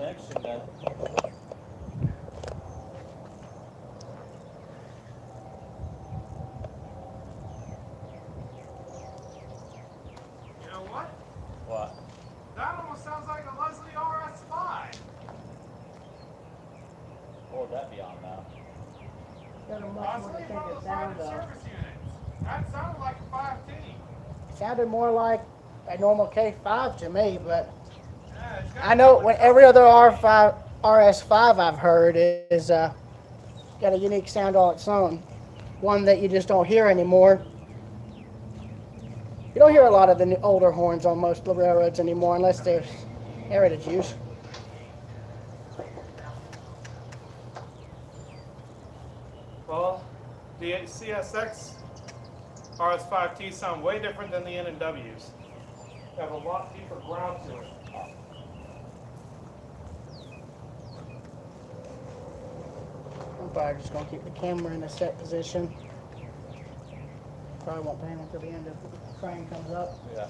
connection then. You know what? What? That almost sounds like a Leslie RS5. What would that be on now? Got a I much was more thinking one of distinctive the sound private though. service units. That sounded like a 5T. Sounded more like a normal K5 to me, but Yeah, it's got I know a when double every other whammy. R5 RS5 I've heard is got a unique sound all its own. One that you just don't hear anymore. You don't hear a lot of the older horns on most railroads anymore unless they're heritage use. Well, the CSX RS5T sound way different than the N&Ws. They have a lot deeper ground to it. I'm probably just going to keep the camera in a set position. Probably won't pan until the end of the train comes up. Yeah.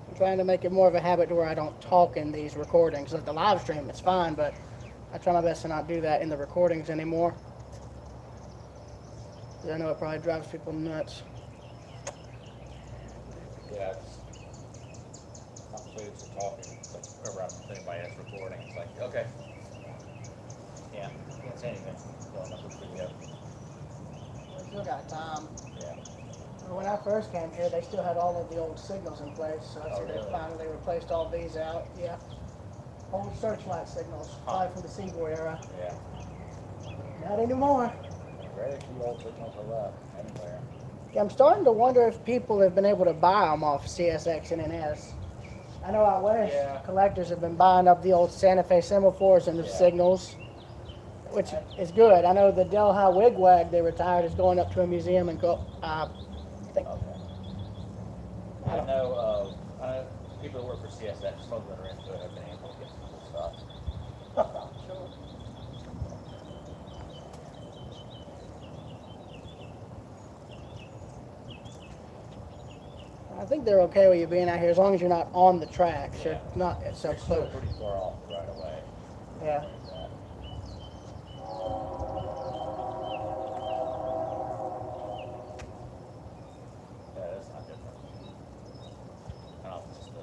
I'm trying to make it more of a habit to where I don't talk in these recordings. Like the live stream, it's fine, but I try my best to not do that in the recordings anymore. 'Cause I know it probably drives people nuts. Yeah, it's not food for talking. It's like around if anybody has recording. It's like, okay. Can't say anything. Going up with video. We still got time. Yeah. Well, when I first came here, they still had all of the old signals in place, so I Oh, see they really? finally replaced all these out. Yeah. Old searchlight signals, probably from the Seaboard era. Yeah. Not anymore. Very few old signals are left anywhere. Yeah, I'm starting to wonder if people have been able to buy them off CSX and NS. I know out west, Yeah. collectors have been buying up the old Santa Fe semaphores and the Yeah. signals, which is good. I know the Delhi Wigwag they retired is going up to a museum and go. I think Okay. I know people that work for CSX, some of them that are into it have been able to get some cool stuff. I think they're okay with you being out here as long as you're not on the tracks. You're Yeah. not so They're still close. pretty far off right away. Yeah. Like that. Yeah, that's not different. I don't know if it's just the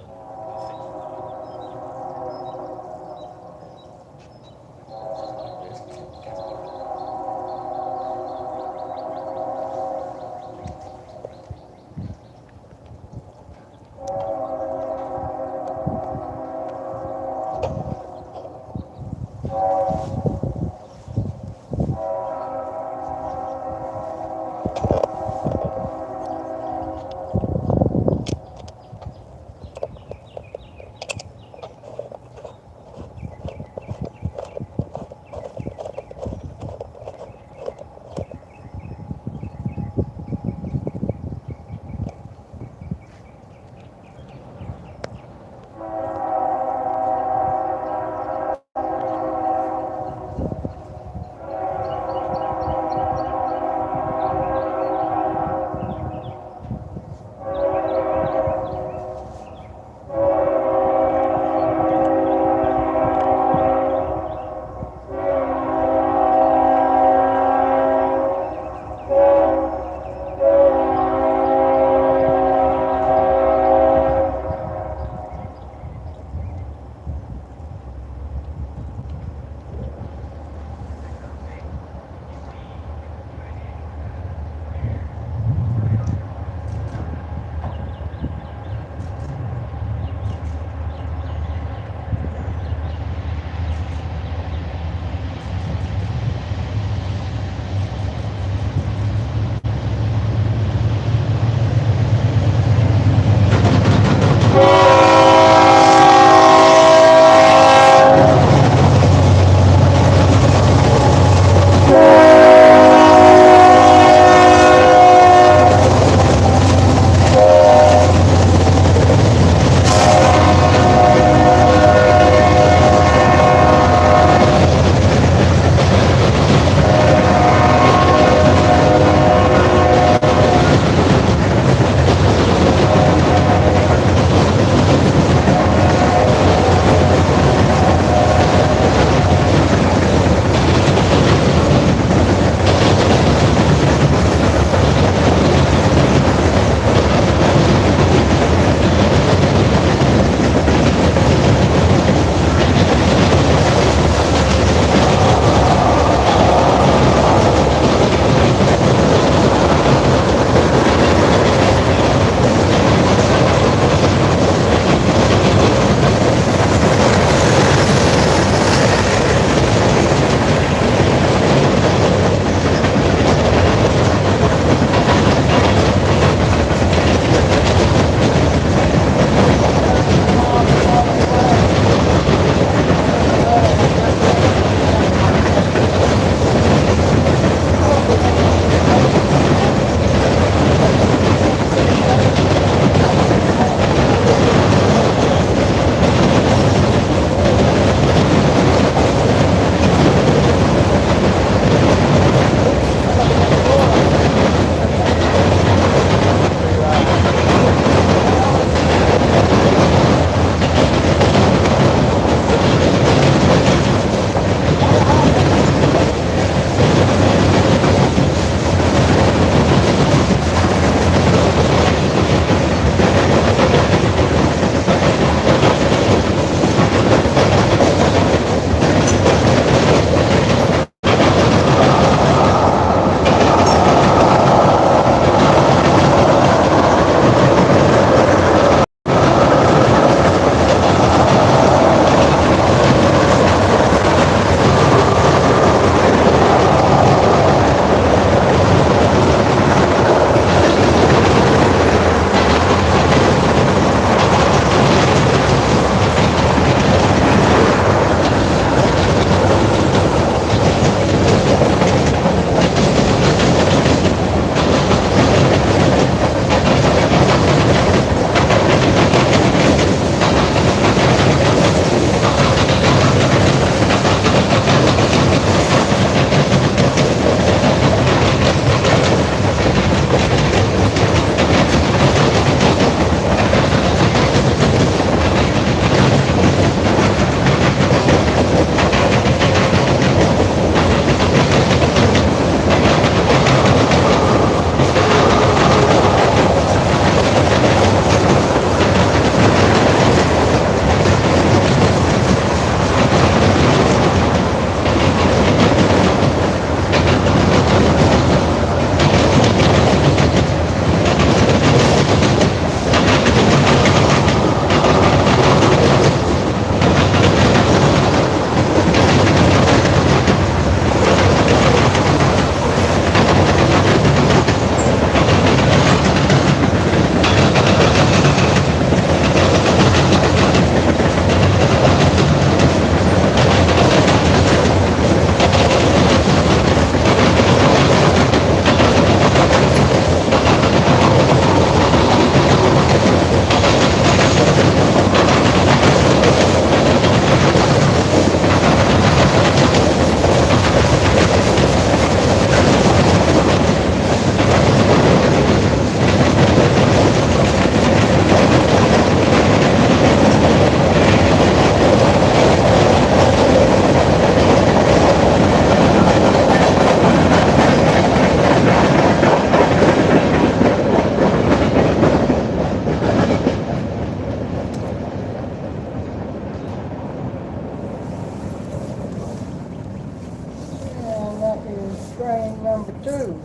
too.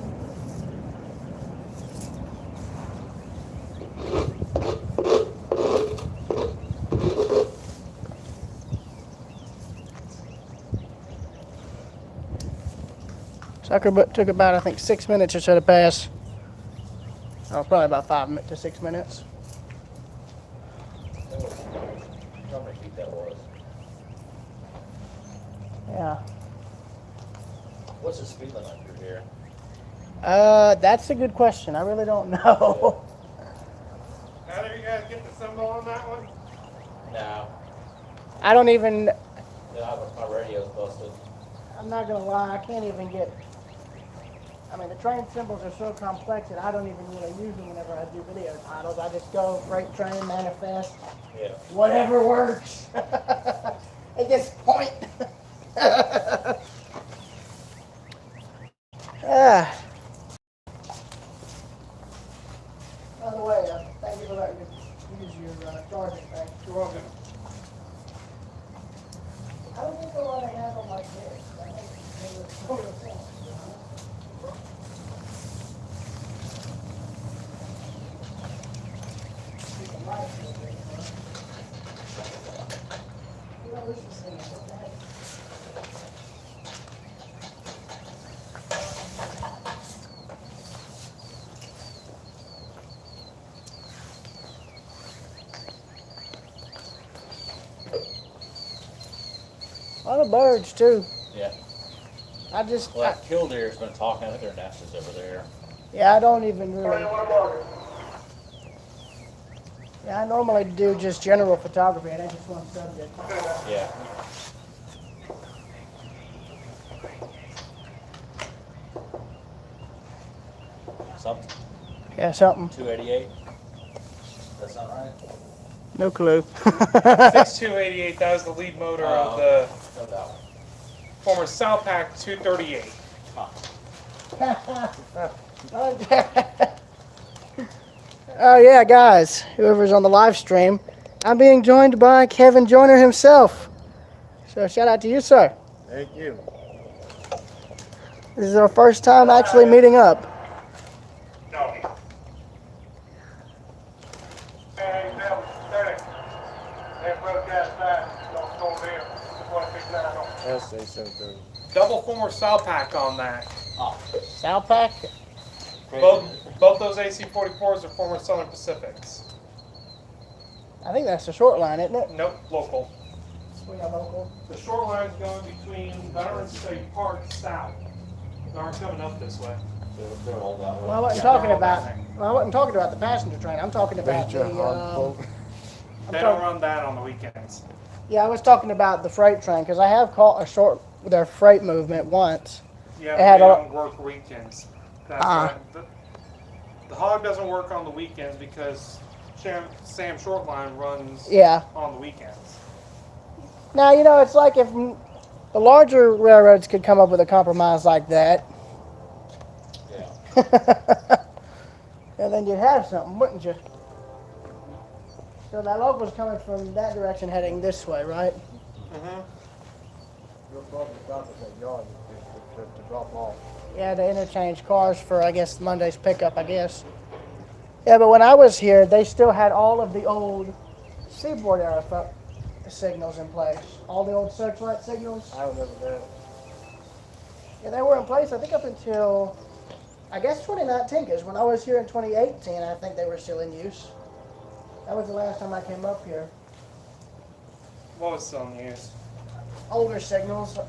Sucker butt took about, I think, 6 minutes or so to pass. Oh, probably about 5 to 6 minutes. How many feet that was? Yeah. What's the speed limit through here? That's a good question. I really don't know. How do you guys get the symbol on that one? No. I don't even, Yeah, my radio's busted. I'm not gonna lie, I can't even get, I mean, the train symbols are so complex that I don't even really use them whenever I do video titles. I just go freight train, manifest, Yeah. whatever works. At this point. Ah. By the way, thank you for letting me use your charging thing. You're welcome. I don't think they'll let it handle like this. I think it's total sense. A lot of birds too. Yeah. I just, Well, that killdeer's been talking. I think their nest is over there. yeah, I don't even really. Yeah, I normally do just general photography, and I just one subject. Yeah. Something. Yeah, something. 288. That sound right? No clue. 6288, that was the lead motor of the No doubt. former Salpac 238. Oh yeah, guys, whoever's on the live stream, I'm being joined by Kevin Joyner himself. So shout out to you, sir. Thank you. This is our first time actually meeting up. No. Hey, Bill, 30. That broadcast back. Don't go there. Just want to fix that out. I'll say something. Double former Salpac on that. Oh. Salpac? Both those AC-44s are former Southern Pacifics. I think that's the short line, isn't it? Nope, local. We got local. The short line's going between Veterans State Park south. They aren't coming up this way. They're all that way. Well, I wasn't Yeah, talking they're all about. that way. Well, I wasn't talking about the passenger train. I'm talking about the. Major hard boat. They don't run that on the weekends. Yeah, I was talking about the freight train because I have caught a short their freight movement once. Yeah, It had they a- don't work weekends. That's Uh-uh. right. The hog doesn't work on the weekends because Sam Shortline runs Yeah. on the weekends. Now you know it's like if the larger railroads could come up with a compromise like that, Yeah. and then you'd have something, wouldn't you? So that local's coming from that direction, heading this way, right? Mm-hmm. You're probably stop at that yard to drop off. Yeah, to interchange cars for, I guess, Monday's pickup, I guess. Yeah, but when I was here, they still had all of the old Seaboard era signals in place. All the old searchlight signals. I remember that. Yeah, they were in place, I think, up until, I guess, 2019, because when I was here in 2018, I think they were still in use. That was the last time I came up here. What was still in use? Older signals.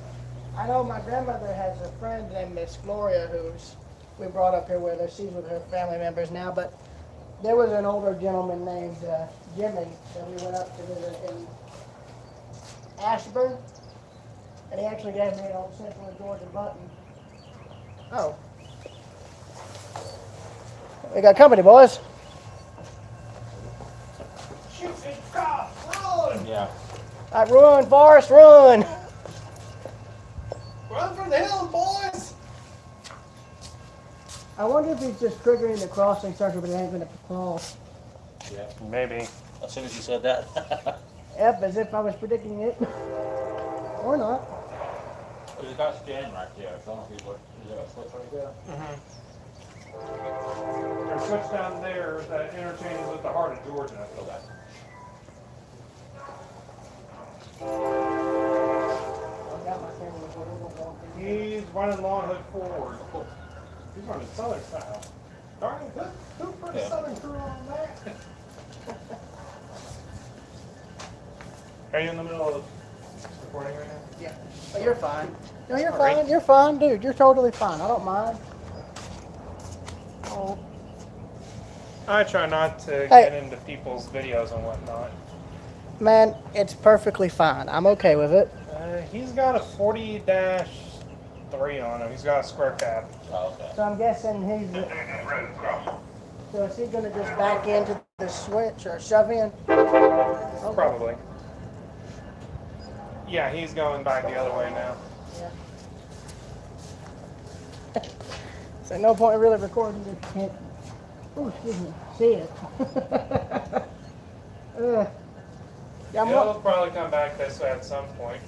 I know my grandmother has a friend named Miss Gloria who's we brought up here with her. She's with her family members now, but there was an older gentleman named Jimmy that we went up to visit in Ashburn, and he actually gave me an old Central Georgia button. Oh. We got company, boys. Shooting cops, run! Yeah. All right, run, Forrest, run. Run for the hills, boys! I wonder if he's just triggering the crossing circuit, but he ain't gonna cross. Yeah. Maybe. As soon as you said that. Yep, as if I was predicting it. Or not. Cause it got standing right there, so I don't know if you look, is there a switch right there? There's a switch down there that interchanges with the heart of Georgia. Okay. I got my camera recording. He's running long hook forward. He's running southern style. Darn it, who put a Yeah. southern crew on that? Are you in the middle of recording right now? Yeah. But you're fine. No, you're Sorry. fine. You're fine, dude. You're totally fine. I don't mind. Oh. I try not to Hey. get into people's videos and whatnot. Man, it's perfectly fine. I'm okay with it. He's got a 40-3 on him. He's got a square cab. Oh, okay. So I'm guessing he's. So is he going to just back into the switch or shove in? Okay. Probably. Yeah, he's going back the other way now. Yeah. So no point in really recording if you can't. Oh, excuse me. See it. Yeah, I'm He'll probably come back this way at some point.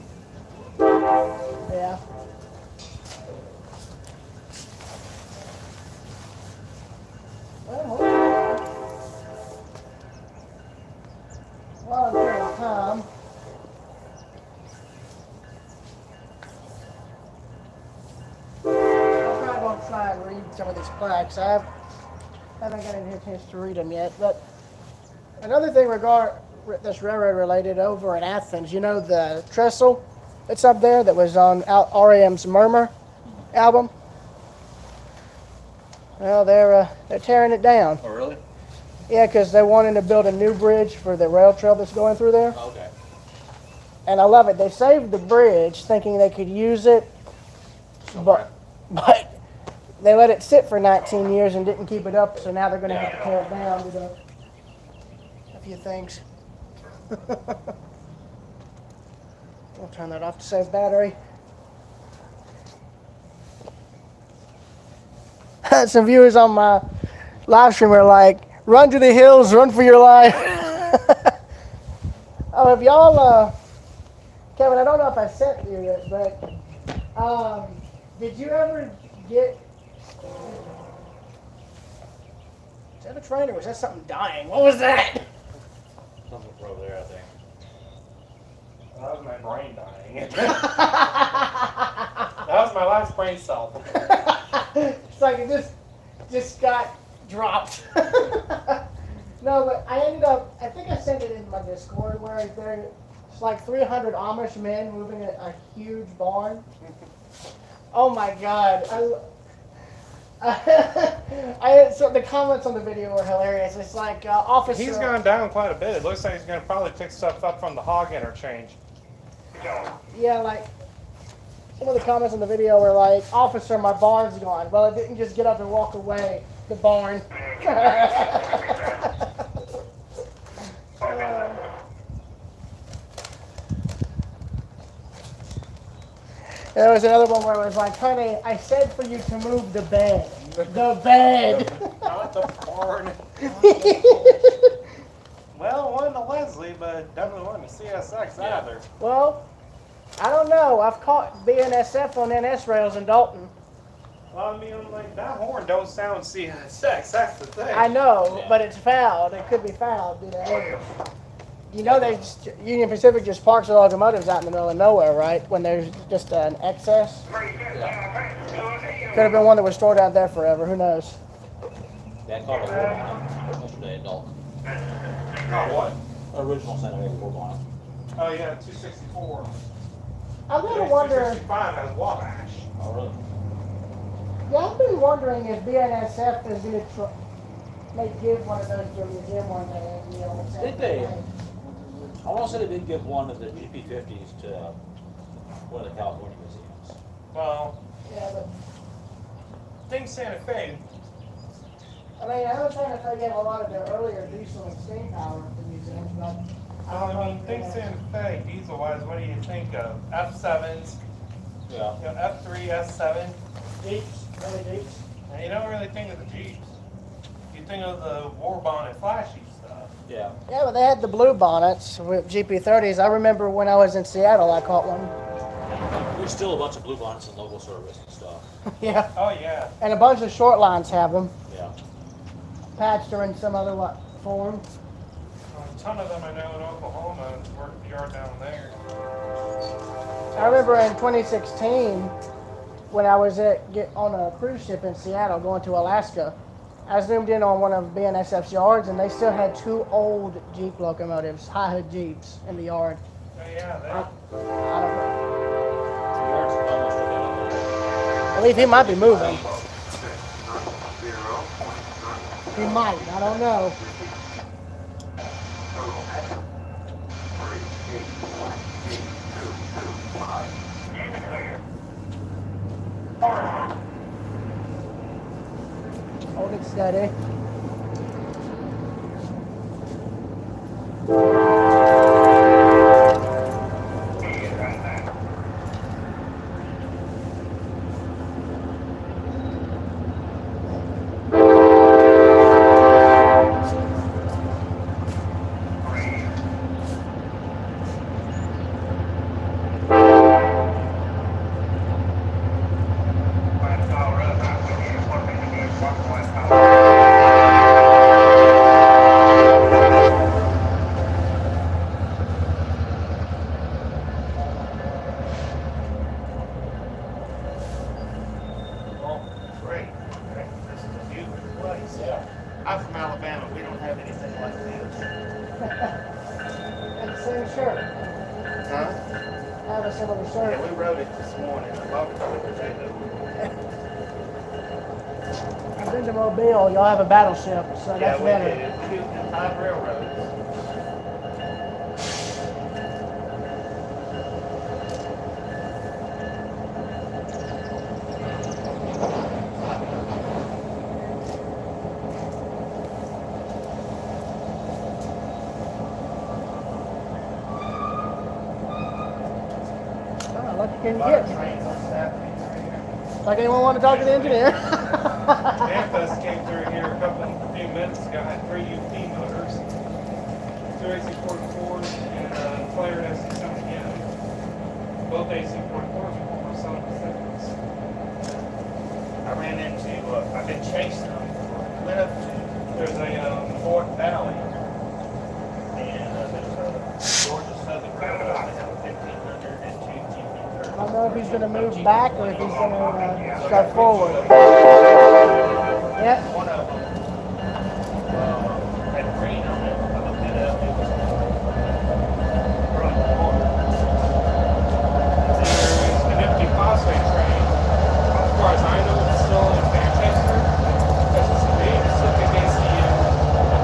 Yeah. Well, hopefully. Well, until time. I'm probably going to try and read some of these plaques. I haven't got any chance to read them yet. But another thing that's railroad related over in Athens, you know the trestle that's up there that was on R.E.M's Murmur album? Well, they're tearing it down. Oh, really? Yeah, because they're wanting to build a new bridge for the rail trail that's going through there. Oh, okay. And I love it. They saved the bridge thinking they could use it, but they let it sit for 19 years and didn't keep it up, so now they're going to have to tear it down to do a few things. I'll turn that off to save battery. Some viewers on my live stream are like, run to the hills, run for your life. Oh, if y'all, Kevin, I don't know if I sent you it, but did you ever get, is that a train or was that something dying? What was that? Something over there, I think. That was my brain dying. That was my last brain cell. It's like it just got dropped. No, but I ended up, I think I sent it in my Discord where it's like 300 Amish men moving a huge barn. Oh my God. So the comments on the video were hilarious. It's like, officer. He's gone down quite a bit. It looks like he's going to probably pick stuff up from the hog interchange. Yeah, like, some of the comments on the video were like, officer, my barn's gone. Well, it didn't just get up and walk away, the barn. There was another one where it was like, honey, I said for you to move the bed. The bed. Not the barn. Well, one to Leslie, but definitely one to CSX either. Well, I don't know. I've caught BNSF on NS rails in Dalton. Well, I mean, like, that horn don't sound CSX, that's the thing. I know, Yeah. but it's fouled. It could be fouled due to age. You know, Union Pacific just parks their locomotives out in the middle of nowhere, right? When there's just an excess. Yeah. Could have been one that was stored out there forever. Who knows? That car was yesterday at Dalton. Oh, what? Original Santa Fe Ford on it. Oh, yeah, 264. I'm gonna wonder. 265 has Wabash. Oh, really? Yeah, I've been wondering if BNSF is gonna may give one of those to a museum one day. You know, Did they? I want to say they did give one of the GP50s to one of the California museums. Well, Yeah, but think Santa Fe. I mean, I was trying to forget a lot of the earlier diesel and steam power at the museums, but Well, I mean, think Santa Fe, diesel-wise, what do you think of? F7s, Yeah. you know, F3, S7. Jeeps, really Jeeps. And you don't really think of the Jeeps. You think of the war bonnet flashy stuff. Yeah. Yeah, but they had the blue bonnets with GP30s. I remember when I was in Seattle, I caught one. We There's still a bunch of blue bonnets and local service and stuff. Yeah. Oh, yeah. And a bunch of short lines have them. Yeah. Patched or in some other form. A ton of them I know in Oklahoma work the yard down there. I remember in 2016 when I was on a cruise ship in Seattle going to Alaska. I zoomed in on one of BNSF's yards and they still had 2 old Jeep locomotives, high hood Jeeps, in the yard. Oh, yeah, I don't know. Yards are almost without I believe he might be moving. He might, I don't know. Hold it steady. Great. This is a beautiful place. Yeah. I'm from Alabama. We don't have anything like this. And the same shirt. Huh? I have a similar shirt. Yeah, we wrote it this morning. I love it. I've been to Mobile. Y'all have a battleship, so Yeah, that's we better. did. Shooting at 5 railroads. Oh, lucky can A you lot of get? trains on Saturday through here. Like anyone want to talk to the engineer? Manifest came through here a few minutes ago. Had 3 UP motors, 2 AC-44s, and a flared SC-70M. Both AC-44s are former Southern Pacifics. I ran into, I've been chasing them. Went up to, there's a Fort Valley, and there's a Georgia Southern Railroad. They have a 1500 and 2 GP30. I don't know if he's going to move back or if he's going to start forward. Yep. One of them had green on it. I looked it up. It was from the border. There's an empty phosphate train. As far as I know, it's still in Manchester. Because it's a big Pacific ACM.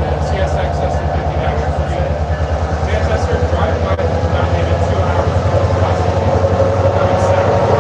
The CSX SC-50 network for you. Manchester, driving by about maybe 2 hours. Coming south.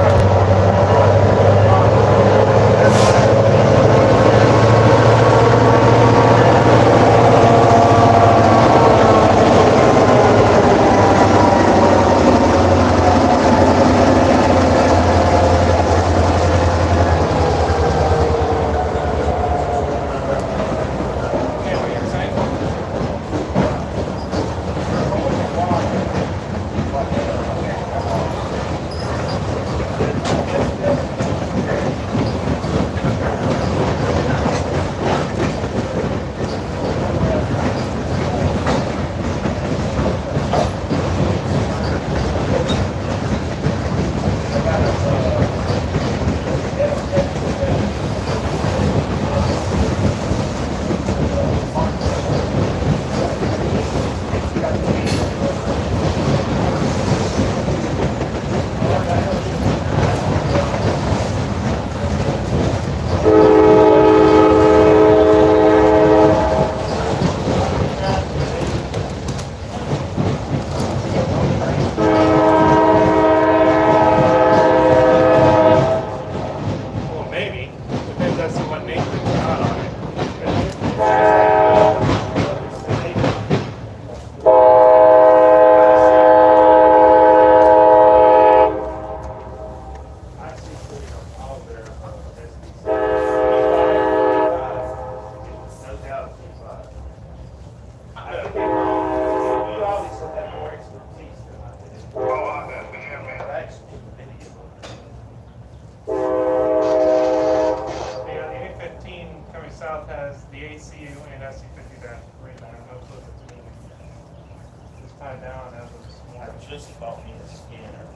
tied down as of this I morning. just bought me a scanner.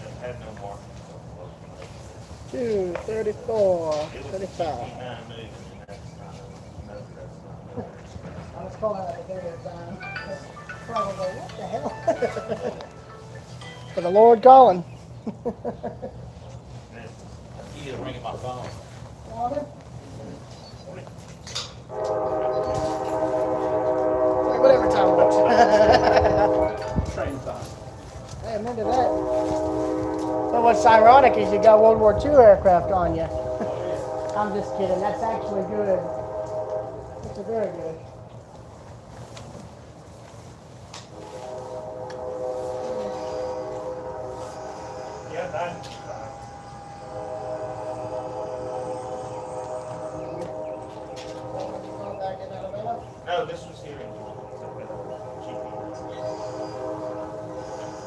It had no mark. 234, It was 35. 59 moving, and that's not. I was calling it a day at a time. Probably, what the hell? For the Lord calling. He is ringing my phone. Morning. Whatever time works. Train time. Hey, I'm into that. But what's ironic is you got World War II aircraft on you. I'm just kidding. That's actually good. It's very good. Yeah, that. Back in Alabama. No, this was here in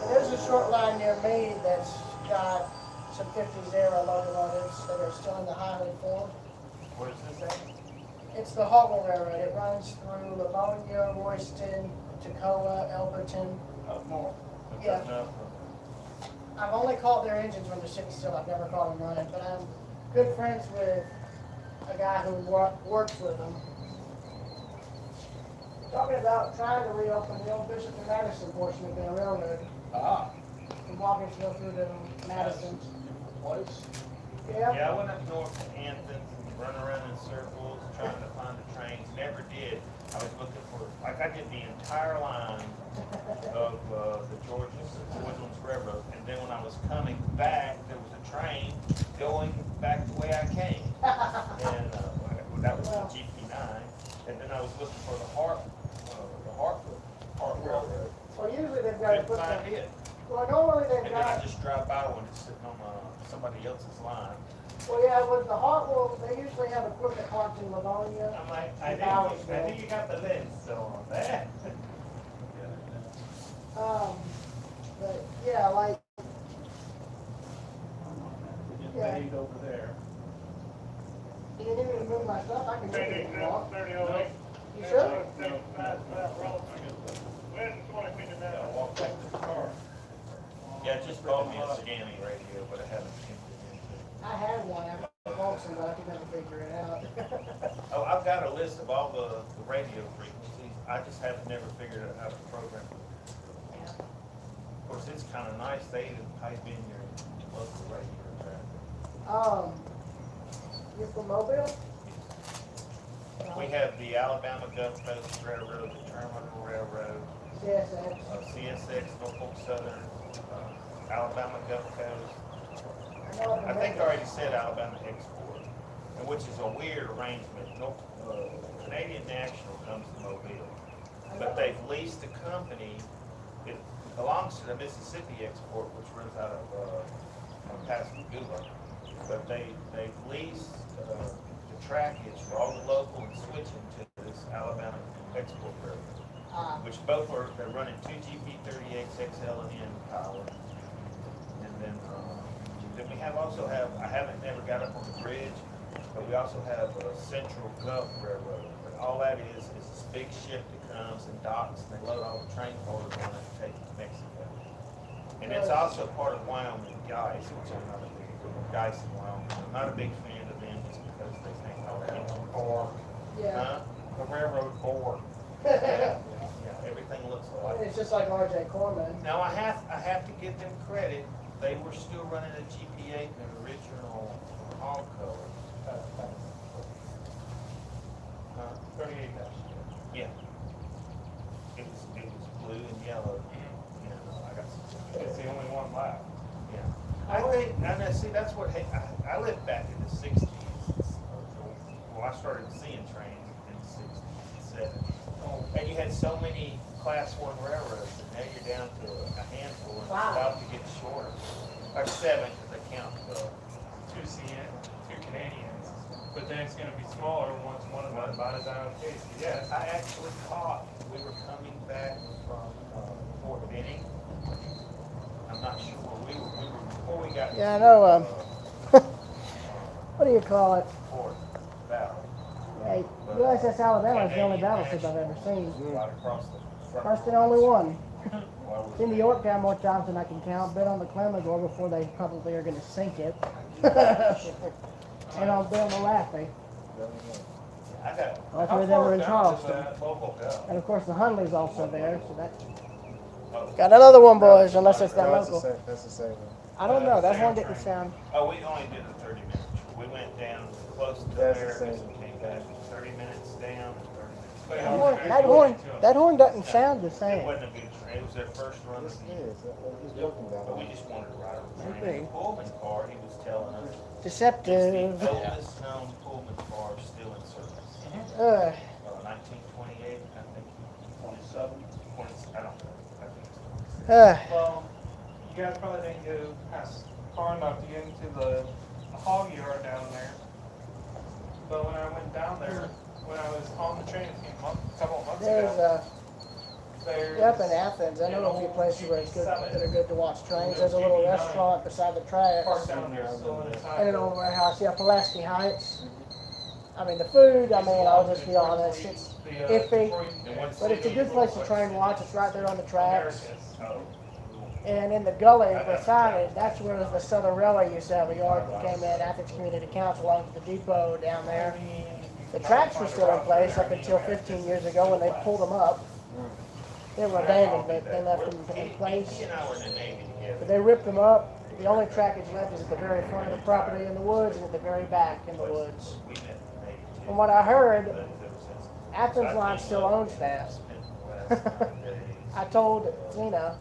And there's a short line near me that's got some 50s era locomotives that are still in the Highland form. Where is this at? It's the Hawker Railroad. It runs through Livonia, Royston, Tacoma, Elberton. Up north. Yeah. No. I've only caught their engines when they're sitting still. I've never caught them running, but I'm good friends with a guy who works with them. Talking about trying to reopen the old Bishop and Madison portion of their railroad Ah, from Walkersville through to Madison. place. Yeah. Yeah, I went up north to Athens and run around in circles trying to find the trains. Never did. I was looking for, like I did the entire line of the Georgia Woodlands Railroad. And then when I was coming back, there was a train going back the way I came. And that was the GP9. And then I was looking for the Hartford Railroad. Well, usually they've got Couldn't find equipment. it. Well, normally they've And then I got. just drive by one that's sitting on somebody else's line. Well, yeah, with the Hartwell, they usually have equipment parked in Livonia. I'm like, I think you got the lens still on that. But yeah, like. We get Yeah. paid over there. You need me to move my stuff? I can move it if you want. 3008. You sure? Yeah, just bought me a scanning radio, but I haven't tuned it into. I had one. I bought some, but I could never figure it out. Oh, I've got a list of all the radio frequencies. I just haven't never figured out how to program it. Of course, it's kind of nice. They even pipe in your local radio traffic. You're from Mobile? We have the Alabama Gulf Coast Railroad, the Terminal Railroad, Yes, CSX, Norfolk Southern, Alabama Gulf Coast. I know. I think I already said Alabama Export, and which is a weird arrangement. Canadian National comes to Mobile, but they've leased a company. It belongs to the Mississippi Export, which runs out of Pascagoula. But they've leased the trackage for all the local and switching to this Alabama Export program, which both are, they're running two GP38s XL and N power. And then we also have, I haven't never got up on the bridge, but we also have a Central Gulf Railroad. But all that is this big ship that comes and docks, and they load all the train cars on it and take it to Mexico. And it's also part of Wyoming Guys, which I'm not a big Guys in Wyoming. I'm not a big fan of them just because they think all that is poor. Yeah. The railroad board. Yeah, everything looks alike. It's just like R.J. Corman. Now I have to give them credit. They were still running a GP8 in the original hog color. 38 dash. Yeah. It was blue and yellow. You know, I got some. It's the only one left. Yeah. I think, and I see that's what I lived back in the '60s. Well, I started seeing trains in the '60s and '70s, and you had so many Class 1 railroads, and now you're down to a handful, and it's about to get shorter. Or 7, because they count Two Canadians. But then it's gonna be smaller once one of them buys out of case. Yes. I actually caught, we were coming back from Fort Benning. I'm not sure where we were before we got. Yeah, I know. what do you call it? Fourth battle. Hey, USS Alabama is the only battleship I've ever seen. Right across the front. First and only one. Why was Seen the it? Yorktown more times than I can count. Been on the Clemagore before they probably are going to sink it. And I've been on the Laffey. I got. All How three of them far are in down is Charleston. that local go? And of course the Hunley's also there, so that. Oh. Got another one, boys, unless it's that No, that's the local. same, that's the same one. I don't know, that Same one didn't train. sound. Oh, we only did the 30 minutes. We went down close to That's the Americas same. and came back 30 minutes down and 30 minutes But back. That horn doesn't sound the It same. wasn't a good train. It was their first run Yes, of it the year. is. He's working down But we there. just wanted to ride a Maybe. train. The Pullman car, he was telling us, it's Deceptive. the oldest known Pullman car still in service. 1928, I think. 27? 20, I don't know. I think it's 26. Well, you guys probably didn't go past far enough to get into the hog yard down there. But when I went down there, when I was on the train a couple of months There's ago, there's up in Athens, I know a few places where it's good, that are good to watch trains. There's a little restaurant beside the parked tracks. down there still inside. And an old warehouse, yeah, Pulaski Heights. I mean, the food, I mean, I'll just be honest, it's iffy. But it's a good place to train watch. It's right there on the tracks. Oh, And in the gully beside it, that's where the Southern Railway used to have a yard that came in. Athens Community Council owns the depot down there. The tracks were still in place up until 15 years ago when they pulled them up. They were abandoned, but they left them in place. He and I were in the Navy together. But they ripped them up. The only trackage left is at the very front of the property in the woods and at the very back in the woods. We met in the Navy too. From what I heard, But ever since- Athens Line still owns that. I told Zena,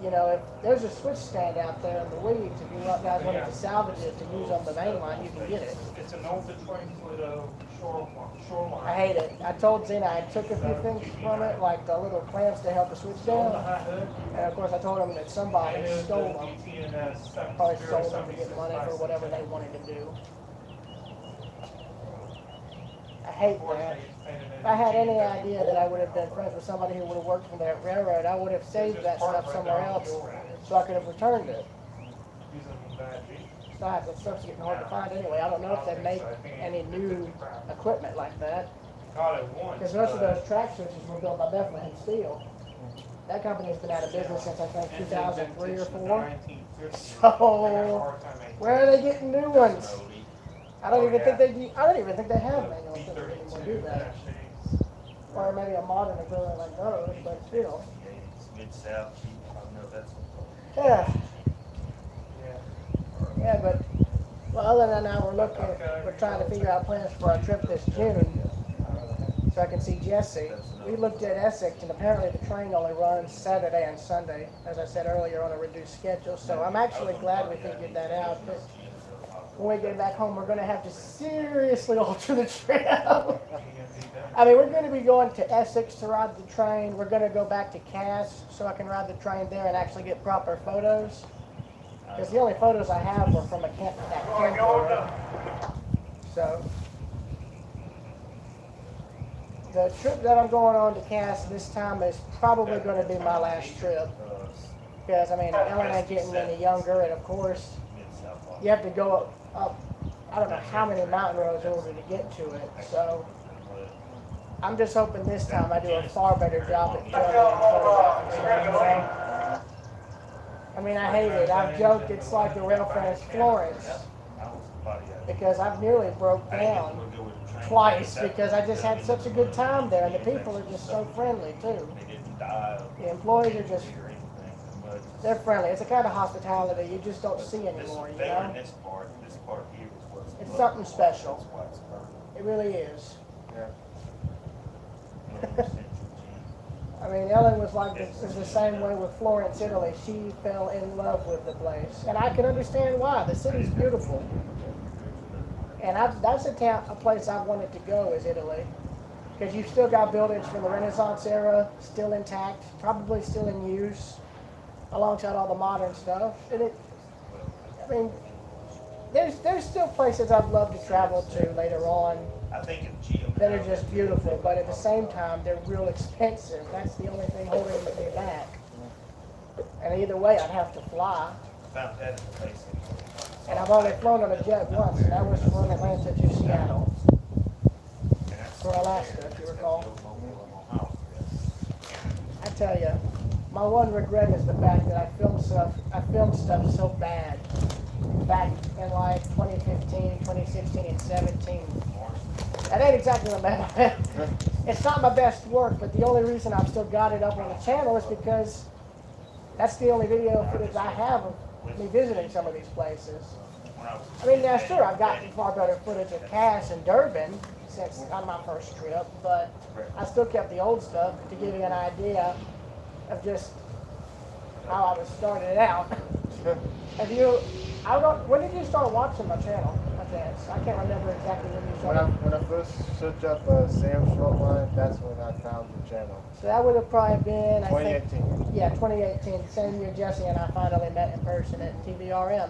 you know, if there's a switch stand out there in the weeds, if you guys wanted to salvage it to use on the main line, you can get it. It's an old Detroit Pluto shoreline. I hate it. I told Zena I took a few things from it, like the little clamps to help the switch On the down. high hood. And of course I told him that somebody And it was stole the them. DTNS Probably 70 sold them to get money for 76 whatever they wanted to do. I hate that. If I had any idea that I would have been friends with somebody who would have worked for that railroad, I would have saved that stuff somewhere else so I could have returned it. Using bad Jeep. Besides, that stuff's getting hard to find anyway. I don't know if they make any new equipment like that. Caught it once. Because most of but those track switches were built by Bethlehem Steel. That company's been out of business since I think it's 2003 or vintage 4. 1950s. So, I have a hard time maintaining where are they getting new ones? I don't Oh, even yeah. think I don't even think they have manual B systems anymore, 32 do they? dash 8s. Or maybe a modern equivalent like those, but still. Mid-South, I don't know if that's. Yeah, Yeah. yeah, but, well, other than that, we're trying to figure out plans for our trip this June, so I can see Jesse. We looked at Essex, and apparently the train only runs Saturday and Sunday, as I said earlier, on a reduced schedule, so I'm actually glad we figured that out, but when we get back home, we're gonna have to seriously alter the trip. I mean, we're gonna be going to Essex to ride the train, we're gonna go back to Cass, so I can ride the train there and actually get proper photos. Because the only photos I have were from that camcorder. So, the trip that I'm going on to Cass this time is probably going to be my last trip. Because, I mean, Ellen ain't getting any younger, and of course, you have to go up, I don't know how many mountain roads in order to get to it. So, I'm just hoping this time I do a far better job at photographing. I mean, I hate it. I've joked it's like the rail fence Florence. Because I've nearly broke down twice because I just had such a good time there, and the people are just so friendly too. The employees are just, they're friendly. It's a kind of hospitality you just don't see anymore, you know? This part here is what's. It's something special. That's why it's perfect. It really is. Yeah. I mean, Ellen was like this, was the same way with Florence, Italy. She fell in love with the place, and I can understand why. The city's beautiful, and that's a place I've wanted to go is Italy, because you've still got buildings from the Renaissance era still intact, probably still in use, alongside all the modern stuff. And I mean, there's still places I'd love to travel to later on I think if Geo. that are just beautiful, but at the same time, they're real expensive. That's the only thing holding me back. And either way, I'd have to fly. Found that in the place. And I've only flown on a jet once, and that was from Atlanta to Seattle. For Alaska, if you recall. I tell you, my one regret is the fact that I filmed stuff so bad back in like 2015, 2016, and 17. That ain't exactly the bad. It's not my best work, but the only reason I've still got it up on the channel is because that's the only video footage I have of me visiting some of these places. I mean, now sure, I've gotten far better footage of Cass and Durban since on my first trip, but I still kept the old stuff to give you an idea of just how I was starting out. When did you start watching my channel? I can't remember exactly when you started. When I first searched up Sam Shortline, that's when I found the channel. So that would have probably been, I think, 2018. yeah, 2018, the same year Jesse and I finally met in person at TVRM.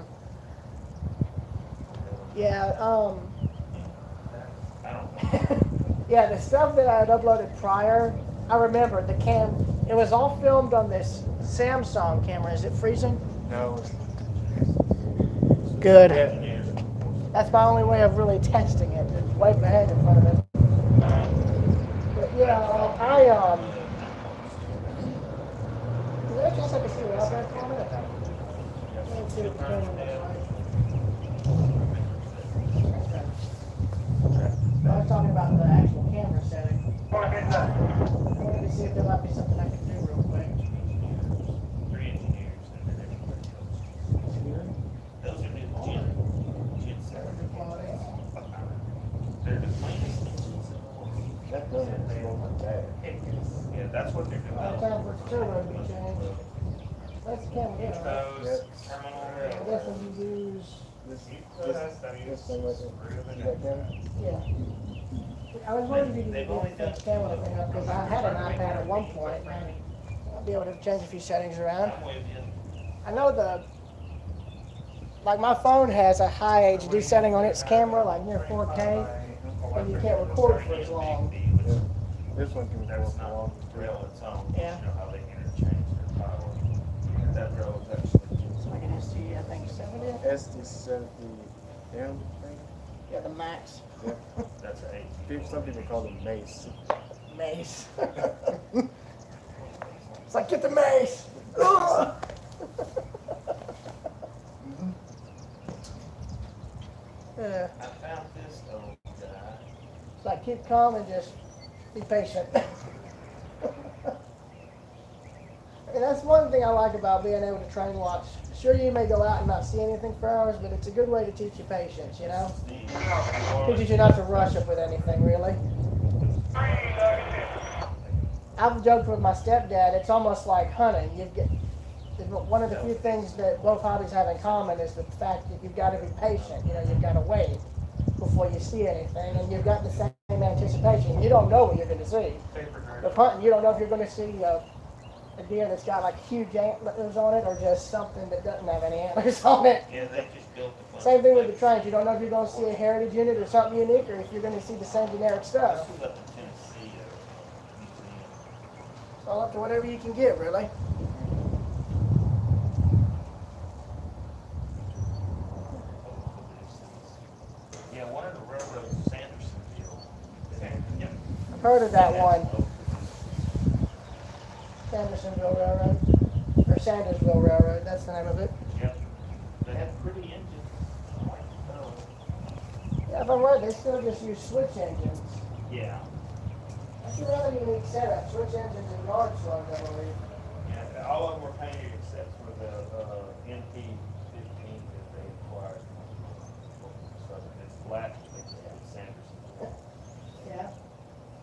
Yeah, yeah, the stuff that I had uploaded prior, I remember it was all filmed on this Samsung camera. Is it freezing? No, Good. yeah. That's my only way of really testing it. Just wave my hand in front of it. But yeah, is there a chance I can see it out there for a minute? Let's see what the camera looks like. I was talking about the actual camera setting. I wanted to see if there might be something I could do real quick. 3 engineers and then everybody else. Those are new gen Good quality. They're the cleanest engines in the world. That doesn't smell like that. Yeah, that's what they're By the doing. time for its turbo to be changed. That's the camera. Get Yeah. those terminal I railroads. guess when you use, This This thing right there. See that camera? yeah. I was wondering if you could get that camera thing up, because I had an iPad at one point, and I'll be able to change a few settings around. I'm with you. I know like my phone has a high HD setting on its camera, like near 4K, and you can't record for as long. Yeah. This one can record That's for not long. rail its own. Yeah. You know how they interchange their power. That rail is actually It's like an ST, I think, 70. SD70M thing? Yeah, the Max. Yeah. that's an 8. Some people call them Mace. Mace. It's like, get the mace! Ugh. Yeah. I found this old guy. It's like, keep calm and just be patient. And that's one thing I like about being able to train watch. Sure, you may go out and not see anything for hours, but it's a good way to teach you patience, you know? Teaches you not to rush up with anything, really. I've joked with my stepdad, it's almost like hunting. One of the few things that both hobbies have in common is the fact that you've got to be patient. You know, you've got to wait before you see anything, and you've got the same anticipation. You don't know what you're going to see. With hunting, you don't know if you're going to see a deer that's got like huge antlers on it, or just something that doesn't have any antlers on it. Yeah, they just built the. Same thing with the trains. You don't know if you're going to see a heritage unit or something unique, or if you're going to see the same generic stuff. This was up in Tennessee museum. It's all up to whatever you can get, really. Yeah, one of the railroads, Sandersonville. Yep. I've heard of that one. Sandersonville Railroad, or Sandersville Railroad, that's the name of it. Yep. They have pretty engines. Yeah, if I'm right, they still just use switch engines. Yeah. That's a really unique setup, switch engines and yard slugs, I believe. Yeah, all of them were painted except for the NP-15 that they acquired. So it's black, it's Sanderson. Yeah.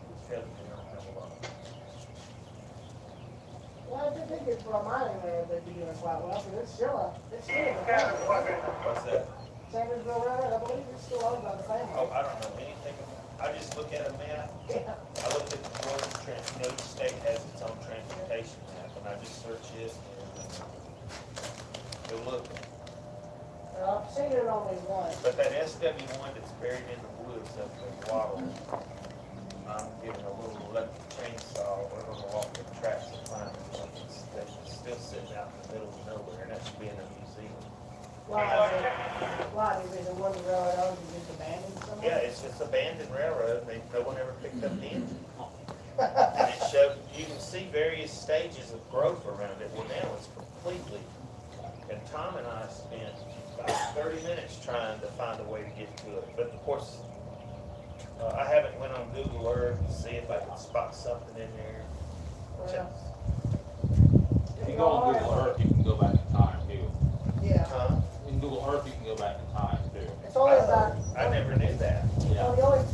Which tells you they don't have a lot. Well, I did think it's for a mining railroad they'd be doing quite well, but it's still What's that? Sandersville Railroad, I believe it's still owned by the family. Oh, I don't know anything. I just look at a map. Yeah. I looked at the board of each state has its own transportation map, and I just search it and go look. I've seen it only once. But that SW1 that's buried in the woods up in Waddle, I'm getting a little electric chainsaw, we're gonna walk the tracks and find it. It's still sitting out in the middle of nowhere, and that should be in a museum. Why, is it one of the railroads is just abandoned somewhere? Yeah, it's just abandoned railroad, no one ever picked up the engine. And it showed, you can see various stages of growth around it, well now it's completely, and Tom and I spent about 30 minutes trying to find a way to get to it, but of course, I haven't went on Google Earth to see if I could spot something in there. Well, If you go on Google Earth, you can go back in time too. Yeah, Huh? In Google Earth, you can go back in time too. it's only about, I never knew that. well,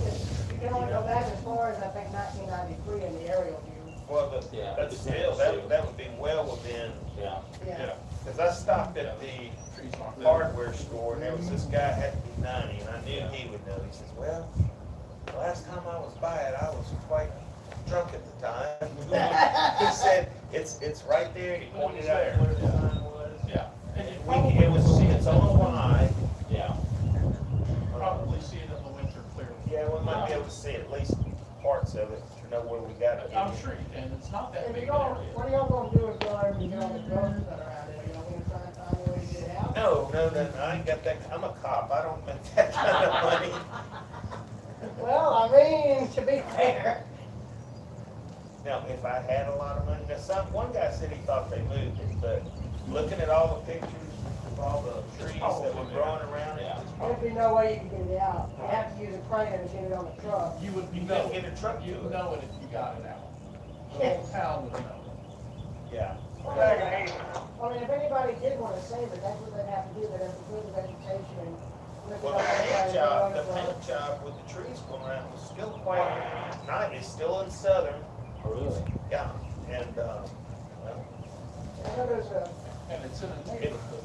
you can only go back as far as, I think, 1993 in the aerial view. Well, but, Yeah, but it still, depends, that would be well within, Yeah. Yeah. because I stopped at the hardware store, and there was this guy, had to be 90, and I knew he would know. He says, well, the last time I was by it, I was quite drunk at the time. He said, it's right there, and he pointed out where the sign was. Yeah. It was, it's on one eye. Yeah. Probably see it in the winter clearly. Yeah, we might be able to see at least parts of it, to know where we got it. I'm sure you can, it's not that If big you an don't, area. what are y'all gonna do if y'all ever get on the drugs that are out there? You know, we try and find a way to get it out? No, I ain't got that, I'm a cop, I don't make that kind of money. Well, I mean, to be fair. Now, if I had a lot of money, now one guy said he thought they moved it, but looking at all the pictures of all the trees that were growing around it, There'd be no way you can get it out. You have to use a crane and get it on the truck. You would you know couldn't get it, a truck to you'd it. know it if you got it out. The whole town would know. Yeah. I mean, if anybody did wanna save it, that's what they'd have to do, they'd have to put the vegetation and look Well, at all the paint job with the trees going around was still quite nice, it's still in southern, Oh, really? yeah, and, well, I know there's a, And it's in a it, neighborhood.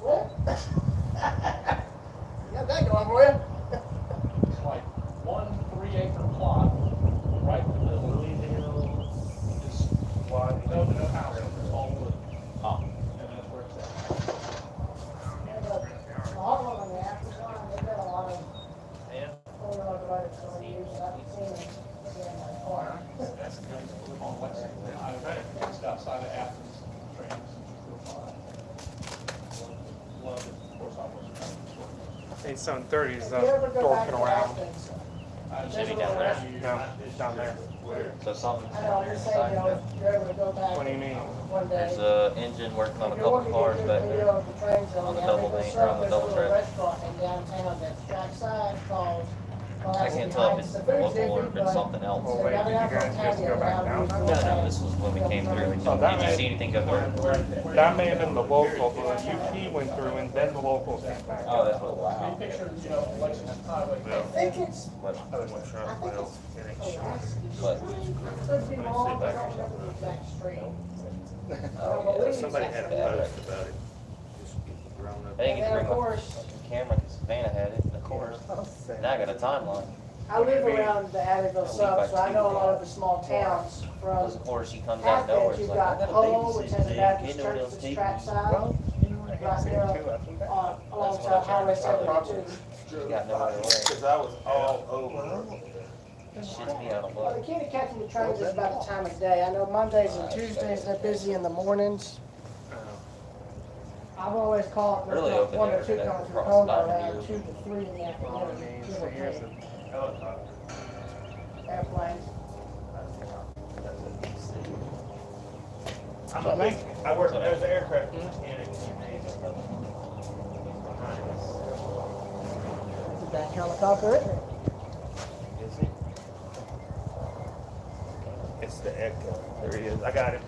what? You got that going for you? It's like 1 3-acre plot, right in the middle. Just, no house, it's all wood. Oh. And that's where it's at. And, Hardwood on the African side, they've got a lot of, owner-occupied facilities, I've seen them, in my car. That's the guys that live on Lexington Highway, just outside of Athens, trains, real fine. Love it, of course, I wasn't trying to. 8:30 is If you ever go back dorking to around. Athens, There's Maybe a down little there. rescue. No, down there. So something. I know, I'm just saying, you know, if you're able to go back What do you mean? one day. There's a engine working on a If you couple want to cars get back a there. video of the trains on the I double think lane, there's or on the double a little track. restaurant in downtown that's trackside called. well, I that's can't behind tell if it's the food local or district, if it's but something else. Well, they wait, got did it you out guys on just go patio, back out down? in No, this was when we came through. Oh, that Did you may- see anything of the? That may have been the local, the UP went through and then the locals came back. Oh, that's what. You picture, you know, Lexington Highway. I think it's, What? I was one truck, well, it ain't short. What? could be long, but I don't remember the exact street. Oh, yeah. Somebody had a post about it, just grown up. I didn't get to And then, bring of my course, camera because Savannah had it, of course. Now I got a timeline. I live around the Atherville sub, so I know a lot of the small towns from Because of course she comes out of nowhere. Athens. It's You've like, got I got a Hull, which has a babysit Baptist today. church Kiddo that's taking. trackside, Well, you know what I right have there to do after that? alongside Highway 72. She got nowhere to wear. Because I was all over. Shit me out of Well, the luck. key to catching the trains is about the time of day. I know Mondays and Tuesdays, they're busy in the mornings. I've always caught Early open one or there, two that coming through cross home down around here. 2 to 3 in the Well, I afternoon, mean, give so or here's take. the, Helicopter. Airplanes. I'm a big, I work, there's an aircraft mechanic behind us. It's a back helicopter, isn't it? Is it? It's the Echo, there he is, I got him.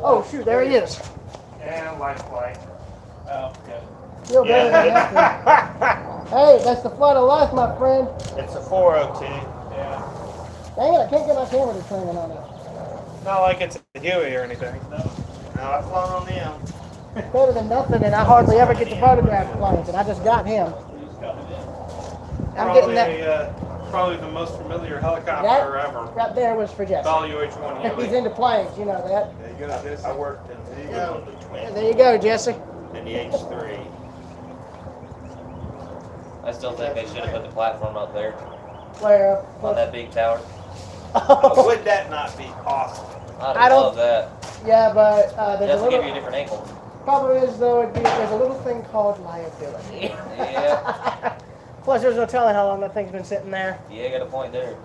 Oh, shoot, there he is. and life flight. Oh, yeah. Feel better than that. Hey, that's the flight of life, my friend. It's a 402. Yeah. Dang it, I can't get my camera to turn on it. Not like it's a Huey or anything. No, I've flown on them. Better than nothing, and I hardly ever get to photograph planes, and I just got him. I'm getting that. Probably the most familiar helicopter That ever. right there was for Jesse. WH-1 He's Huey. into planes, you know that. There you go, I worked in the twin There you go, Jesse. and the H3. I still think they should have put the platform up there Where? on that big tower. Would that not be awesome? I'd I don't- love that. Yeah, but there's a Just to give you a little. different angle. Problem is, though, there's a little thing called liability. Yeah. Plus, there's no telling how long that thing's been sitting there. Yeah, got a point there.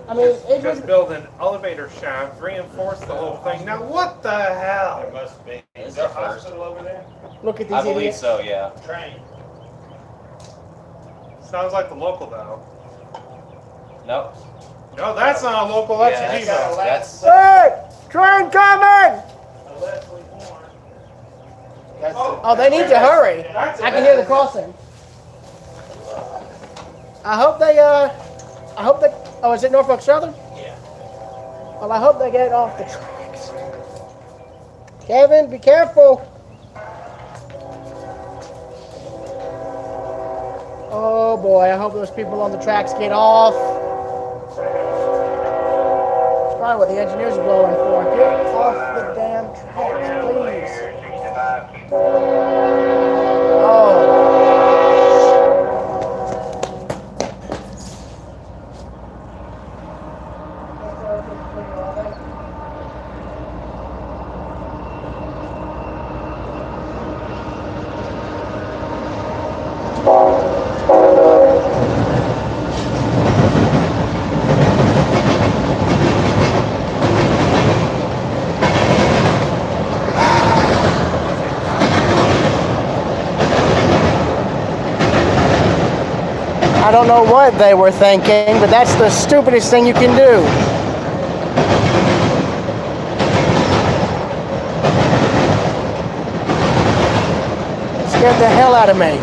I mean, it Just was. build an elevator shaft, reinforce the whole thing. Now what the There hell? must be. It's Is there a the first. hospital over there? Look at these I believe idiots. so, yeah. Train. Sounds like the local though. Nope. No, that's not a local, that's Yeah, a that's- depot. Hey! Train coming! A Leslie Warren. That's Oh, they need to hurry. That's I can hear the crossing. I hope they, oh, is it Norfolk Southern? Yeah. Well, I hope they get off the tracks. Kevin, be careful. Oh boy, I hope those people on the tracks get off. That's probably what the engineers are blowing for. Get off the damn tracks, please. Oh. I don't know what they were thinking, but that's the stupidest thing you can do. Scared the hell out of me.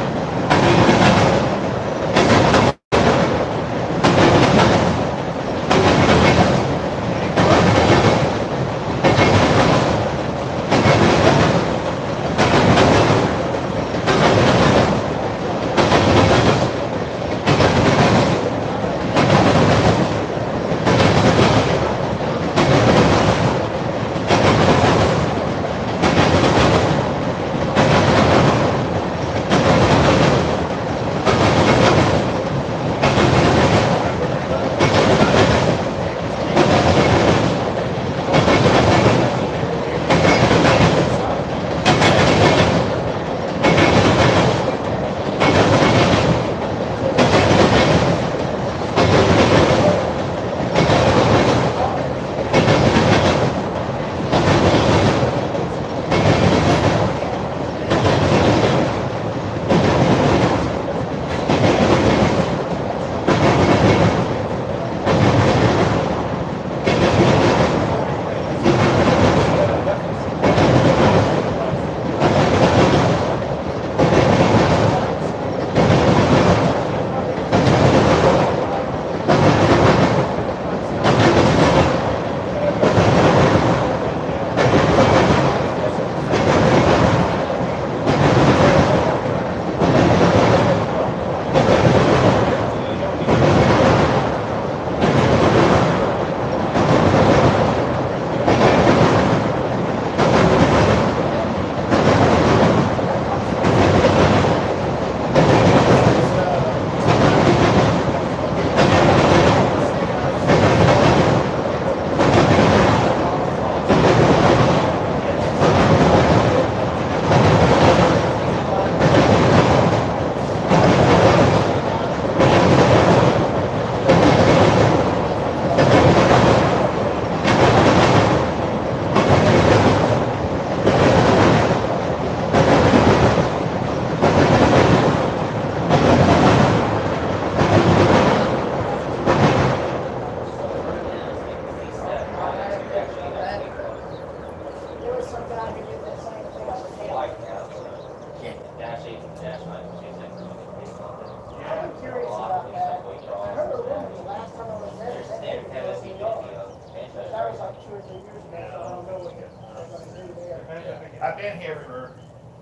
I've been here for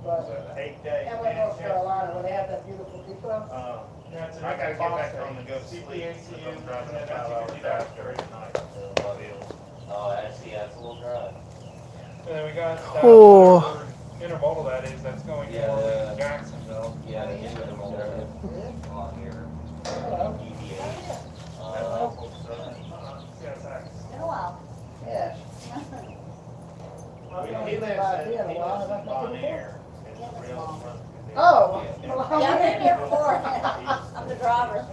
But 8 days. and with North Carolina, where they have that beautiful people. I gotta get back home and go to sleep. Because I'm driving a 5-hour drive every night. Oh, that's a little drive. And then we got Oh. whatever intermodal that is, that's going Yeah, toward Jacksonville. Yeah, the intermodal on here. EVA. Yeah, thanks. In a while. Yes. He lives in a while. I've Bonnie I'm the driver.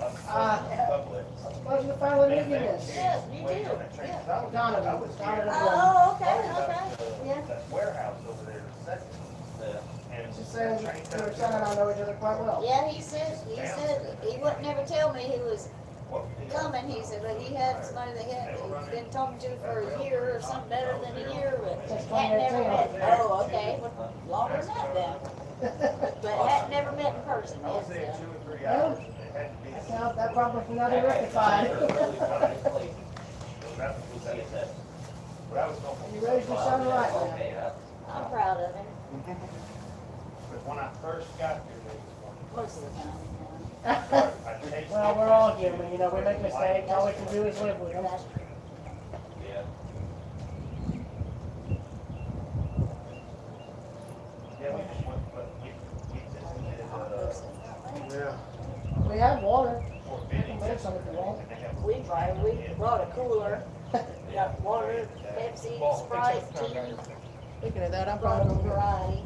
Pleasure to finally meet you, miss. Yes, you too. Yeah. Donovan. Oh, okay, okay. Yeah. That warehouse over there, that's, Yeah. and. She said your son and I know each other quite well. Yeah, he said, he wouldn't never tell me he was Well, coming, he said, but he had somebody that he'd been talking to for a year or something better than a year, but had never met. Oh, okay, well, longer than that then. But had never met in person I was yet, there so. 2 or 3 hours, and it had to be. Now, that problem can now be rectified. That was no. You raised your son right, man. I'm proud of him, But when I first got there, they was one. most of the time. Well, we're all human, you know, we make mistakes, all we can do is live with them. That's true. Yeah. Yeah, we just went, but we visited, Yeah. We have water, Fort we Benning. can live some if you want. And they have. We brought a cooler, got water, Pepsi, Sprite, tea, Speaking of that, I'm brought probably a gonna variety.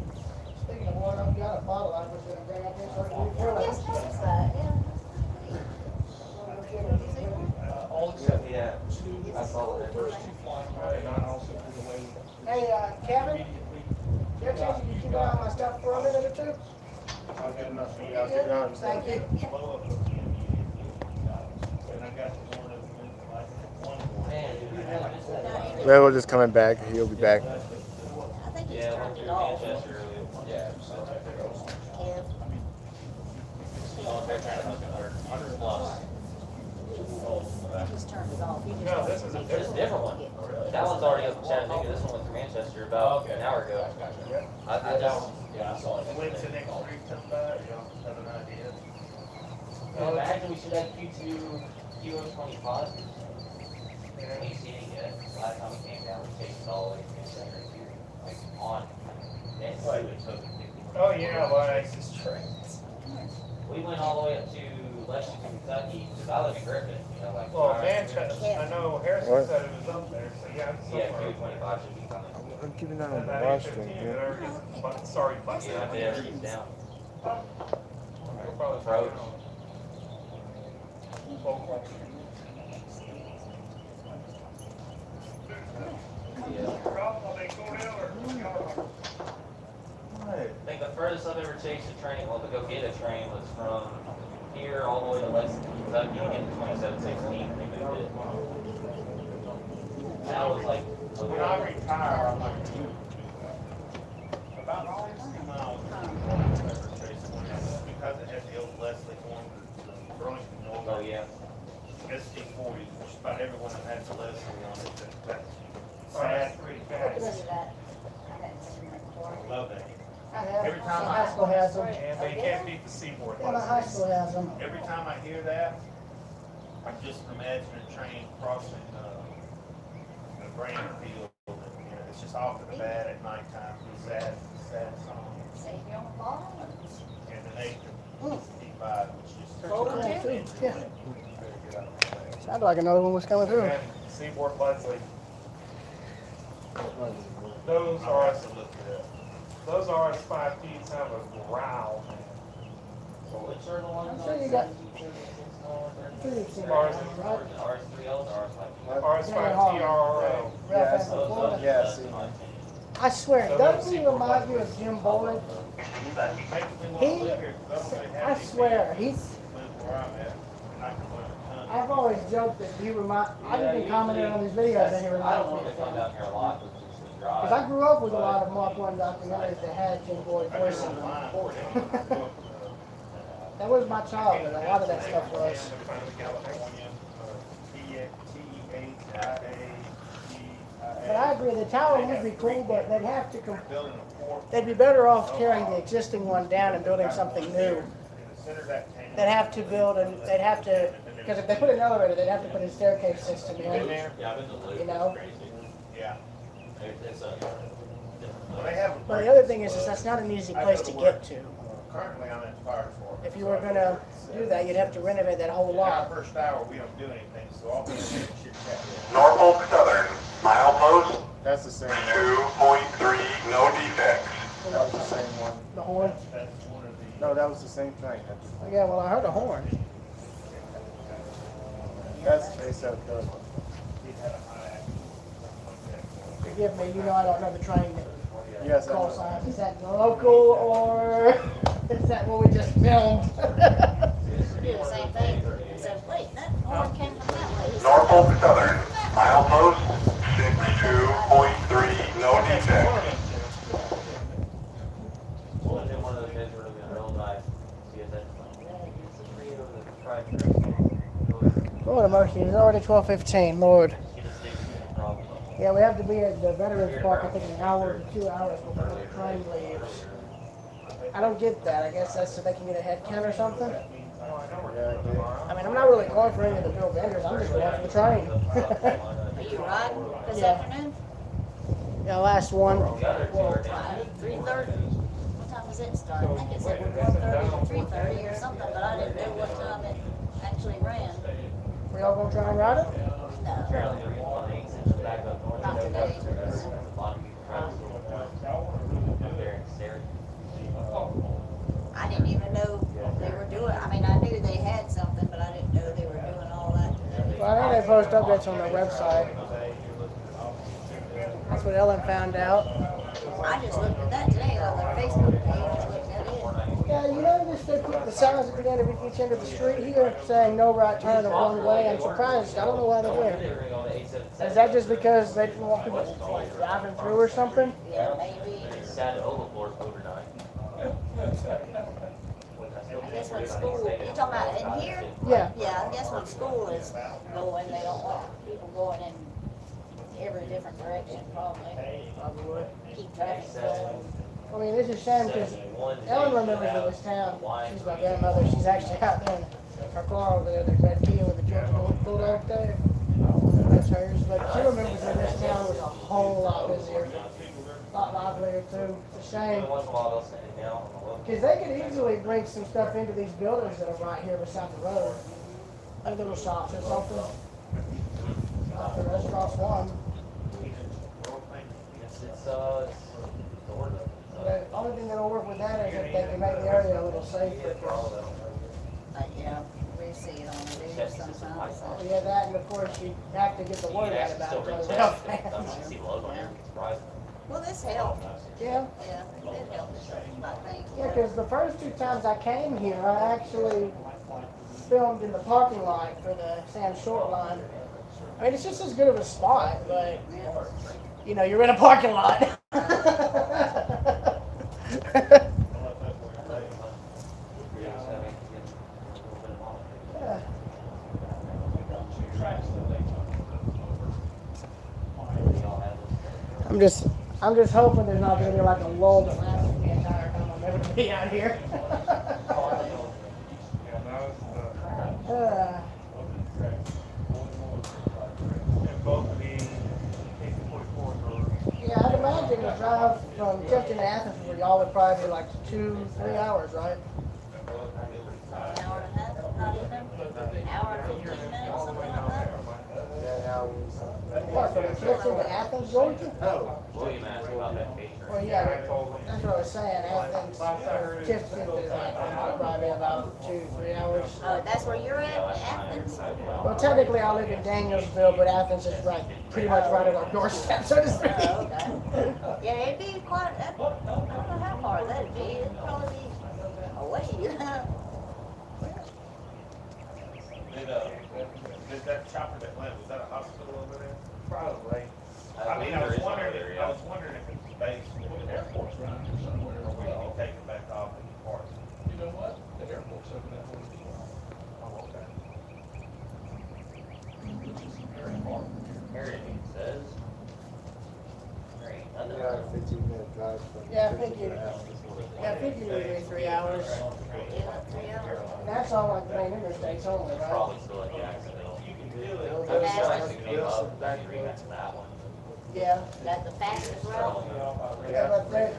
speaking of water, I've got a bottle I was gonna bring up here so I can refill Yes, it. that's right, yeah. All except Yeah. two, I saw that. first two flying away, and also through the way. Hey, Kevin, Immediately. you have a chance to keep an eye on my stuff for a minute or two? I'll get enough. You I'll get good? on. Thank you. Blow up again. And I got the one of them, like, one. Man, dude, I missed that. Well, we're just coming back. He'll be back. I think he's Yeah, I turned went it through off. Manchester earlier. Yeah. Yeah. Oh, they're trying to hook it 100 plus. He's turned it off. He just No, this is a This is a different one. That one's already up in Chattanooga. This one went through Manchester about an hour ago. I just, Yeah, I saw it. When's the next week come by, y'all have an idea? imagine we should have Q2, Q25. Ain't seen it yet. Last time we came down, we chased it all the way from the center here, like on. That's Like, it took. Oh, yeah, like, Texas trains. We went all the way up to Lexington, Kentucky, because I live in Griffin, you know, like. well, Manchester, I know Harrison What? said it was up there, so yeah, it's Yeah, somewhere. Q25 should be coming. I'm keeping that on And the that watch 815, thing. it already is, sorry, busted. Yeah, it is down. We'll probably Approach. check it out. I think the furthest I've ever chased a train, well, to go get a train was from here all the way to Lexington, Kentucky, in 2716, they moved it. That was like. When I retire, I'm not gonna do about 60 miles. Because it has the old Leslie one, the Burlington North. Oh, yeah. SD40, which about everyone that has a Leslie on it, that's Oh, that's pretty Look fast. at that. I hadn't seen that before. love that. Every time high school has them. And they can't beat the Seaboard Yeah, my high buses. school has them. Every time I hear that, I just imagine a train crossing the grain field. And, you know, it's just off to the bat at nighttime, sad song. Save you on the bottom. And the nation, D5, which just. Yeah, too. Yeah. Sounded like another one was coming through. And Seaboard Leslie. Those I'll are, have to look it up. those RS-5Ps have a growl, man. So which are the ones? I'm sure you got- I'm sure you've seen that one, right? RS3Ls, RS5. RS-5TRRO. Ralph Yes. Hampton, Florida. Yes. I swear, So doesn't those he remind you of Jim Boyd? That makes me want to He- live here, 'cause I'm gonna have I these swear, people he's, live where I'm at, and I can learn a ton. I've always joked that he I've even commented on his videos that he I don't reminds know me if of they come him. down here a lot, but it's the drive. Because I grew up with a lot of Mark 1 documentaries that had Jim Boyd I do voicing them. online, That was my childhood, a lot of that stuff was. California, But I agree, the tower would be cool, but they'd have to, building a port they'd be better off tearing the existing one down and building something new. in the center of that town. They'd have to build, and they'd have to, because if they put an elevator, they'd have to put a staircase system Been in. there? Yeah, I've been to Luke, You know? it's crazy. Yeah. It's a different Well, they place. have a But the other thing is that's not an easy place to get to. Currently, I'm at the fire department. If you were gonna do that, you'd have to renovate that whole In our lot. first hour, we don't do anything, so I'll be in there and chit chat with Norfolk Southern, milepost That's the same one. 2.3, no defects. That was the same one. The horn. you. That's one of the No, that was the same thing. Yeah, well, I heard a horn. That's, they said a third one. Forgive me, you know I don't know the train Yes, I call know. signs. Is that the local or is that what we just filmed? Do the same thing. He said, wait, that horn came from that way. He said, Norfolk "No, Southern, from that way." milepost 62.3, no detect. Well, and then one of those days we're gonna roll dice, see if that's like, yeah, it's a trio that tried to. Lord of mercy, it's already 12:15. Lord. Get a stick, problem. Yeah, we have to be at the Veterans Park, I think, in an hour to 2 hours before the train leaves. I don't get that. I guess that's so they can get a head count or something. I mean, I'm not really going for any of the bill vendors. I'm just going for the train. Are you riding this Yeah. afternoon? Yeah, last one. Well, 3:30. What time does it start? I think it said 1:30 to 3:30 or something, but I didn't know what time it actually ran. We all gonna try and ride it? No, Apparently the reason why they sent us back up north. not today. A lot of people try to go up there and stare. I didn't even know they were doing, I mean, I knew they had something, but I didn't know they were doing all that today. Well, I know they post updates on their website. That's what Ellen found out. I just looked at that today on their Facebook page, just looked at it. Yeah, you notice they put the signs at the end of each end of the street here saying no right turn or one way. I'm surprised. I don't know why they're here. Is that just because they didn't want people like driving through or something? Yeah, maybe. It's sad overboard overnight. I guess when school, you talking about in here? Yeah. Yeah, I guess when school is going, they don't want people going in every different direction, probably. Probably. Keep traffic flowing. I mean, it's a shame because Ellen remembers in this town. She's my grandmother. She's actually out there in her car over there. There's that Kia with the Georgia Bulldog there. That's hers. But she remembers in this town was a whole lot busier. A lot livelier too. It's a shame. Once in a while they'll send it down on the local. Because they could easily bring some stuff into these buildings that are right here beside the road. Like little shops or something. Like the restaurant's one. It's ordinary. The only thing that'll work with that is if they can make the area a little safer. But yeah, we see it on the news sometimes. So, yeah, that and of course you have to get the word out about it. Still Real reach out. fast. See the logo here, it's surprising. Well, this helped. Yeah, Yeah, it helped, I think. yeah, because the first two times I came here, I actually filmed in the parking lot for the Sam Short line. I mean, it's just as good of a spot, but you know, you're in a parking lot. Yeah. I'm just hoping there's not gonna be like a lull that lasts the entire time I'm able to be out here. And both of these 1844s Yeah, I'd imagine the drive from Clifton to Athens where y'all would probably be like 2-3 hours, right? An hour and a half, not even, an hour and 15 minutes, something like that. What, from Clifton to Athens, Georgia? No. William asked about that feature. Well, yeah, that's what I was saying, Athens, or Clifton to Athens, probably about 2-3 hours. That's where you're at, Athens? Well, technically I live in Danielsville, but Athens is right, pretty much right at our doorstep, so to speak. Oh, okay. Yeah, it'd be quite, I don't know how far that'd be, it'd probably be away. Did that chopper that went, was that a hospital over there? probably. I mean, I was wondering if it's based, The airport's running or somewhere. or we can take it back off in the park. You know what? The airport's open that way. Oh, okay. Which is very far from here. Everything says. There ain't nothing. Yeah, 15-minute drive from. Yeah, I Clifton figured. to Athens. Yeah, I figured it would be 3 hours. Yeah, 3 hours. And that's all like the main interstates only, It's right? probably still at Jacksonville. The That fastest, actually came up, and you read to that one. Yeah. that's the fastest route. Yeah, but there,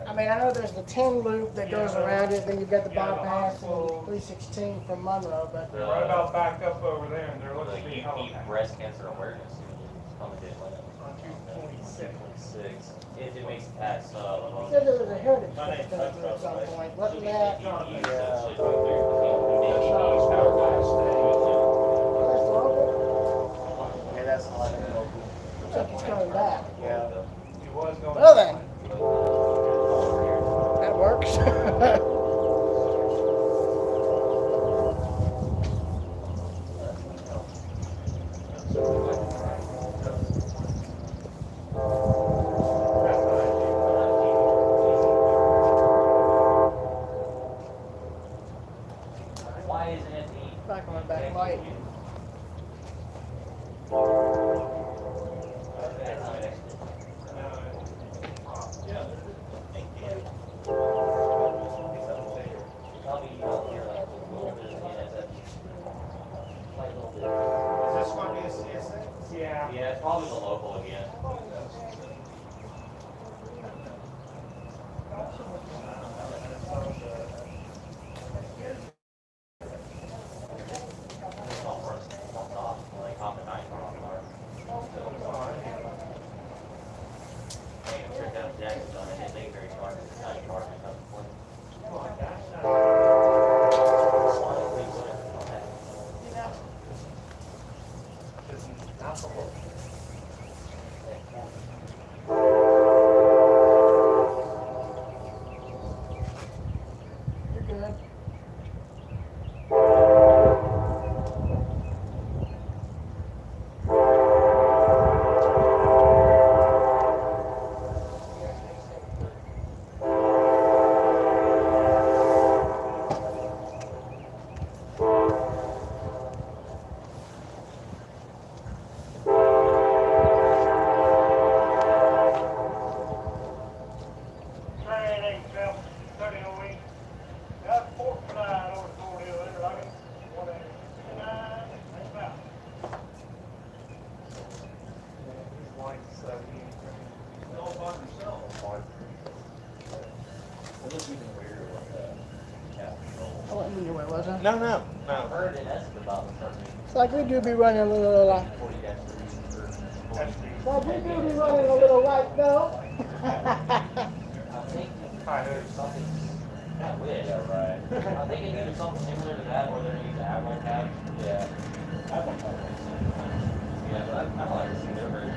I mean, I know there's the 10 loop that goes around it, then you've got the bypass and 316 from Monroe, but They're right about back up over there and they're The looking to be UP held. breast cancer awareness, something did like that. on 226. 6, if it makes it past, Said there was a heritage My name's festival at some Hudson. point, wasn't that? That's not That's local? Yeah, that's all I know. Looks like it's coming back. Yeah. It was going. Well then, that works. Why isn't it the? Back on my back light. Probably you don't hear like a little bit of the NSF. Like a little bit. Is this gonna be a CSA? Yeah. Yeah, it's probably the local again. It's not worth it. It's not off. Like half the night or on Hey, I'm sure Devin Jackson's on it. His name very smart. It's not smart. It's not important. You're good. Train 30 a week. Got 49 over Cordele there, like it. 189, that's about. His wife's, he All by themselves. It looks even weirder with I wasn't in your way, was I? No, no, I've no. heard in Essex about the company. It's like we do be running a little, 40-3 for it's like we do be running a little right though. I think Hi, there's something, I wish. I think it's either something similar to that or they're gonna use the Admiral tab. Yeah. Yeah, but I'd like to see their version.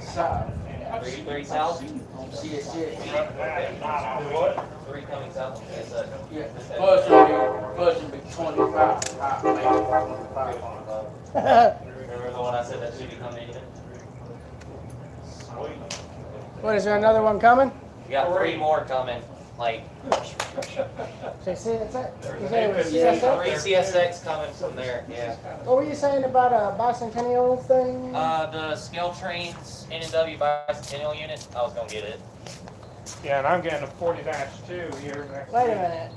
south. Three south? CSX. what? Three coming south from CSX. Yeah, first will be 25, maybe 25. Remember the one I said that should be coming in? What, is there another one coming? You got three more coming, like, Say, see, it's that. You Hey, say it was yeah, CSX? three CSX coming from there, yeah. What were you saying about a bicentennial thing? The scale trains N&W bicentennial unit, I was gonna get it. Yeah, and I'm getting a 40-2 here next Wait a week. minute.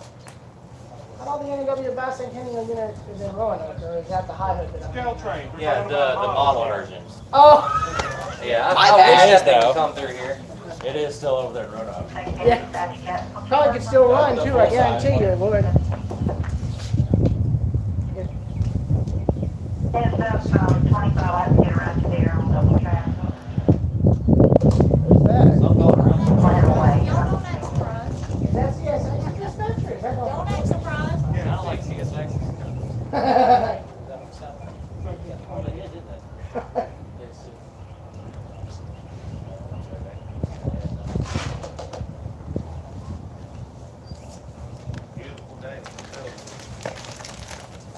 I thought the NW bicentennial unit is in Roanoke, or is that the high hood that I'm Scale train. we're Yeah, talking the about model versions. Oh! Yeah, My I bad. wish that thing would come through here. It is still over there in Roanoke. Yeah. Probably could still run too, I guarantee you it would. There's about 25, I can get around to there on double track. Who's that? Some going around. Right away. Y'all don't act surprised. Is that CSX dispatcher? Is that Don't act surprised. I don't like CSX. going? Oh, they did, didn't they? Beautiful day.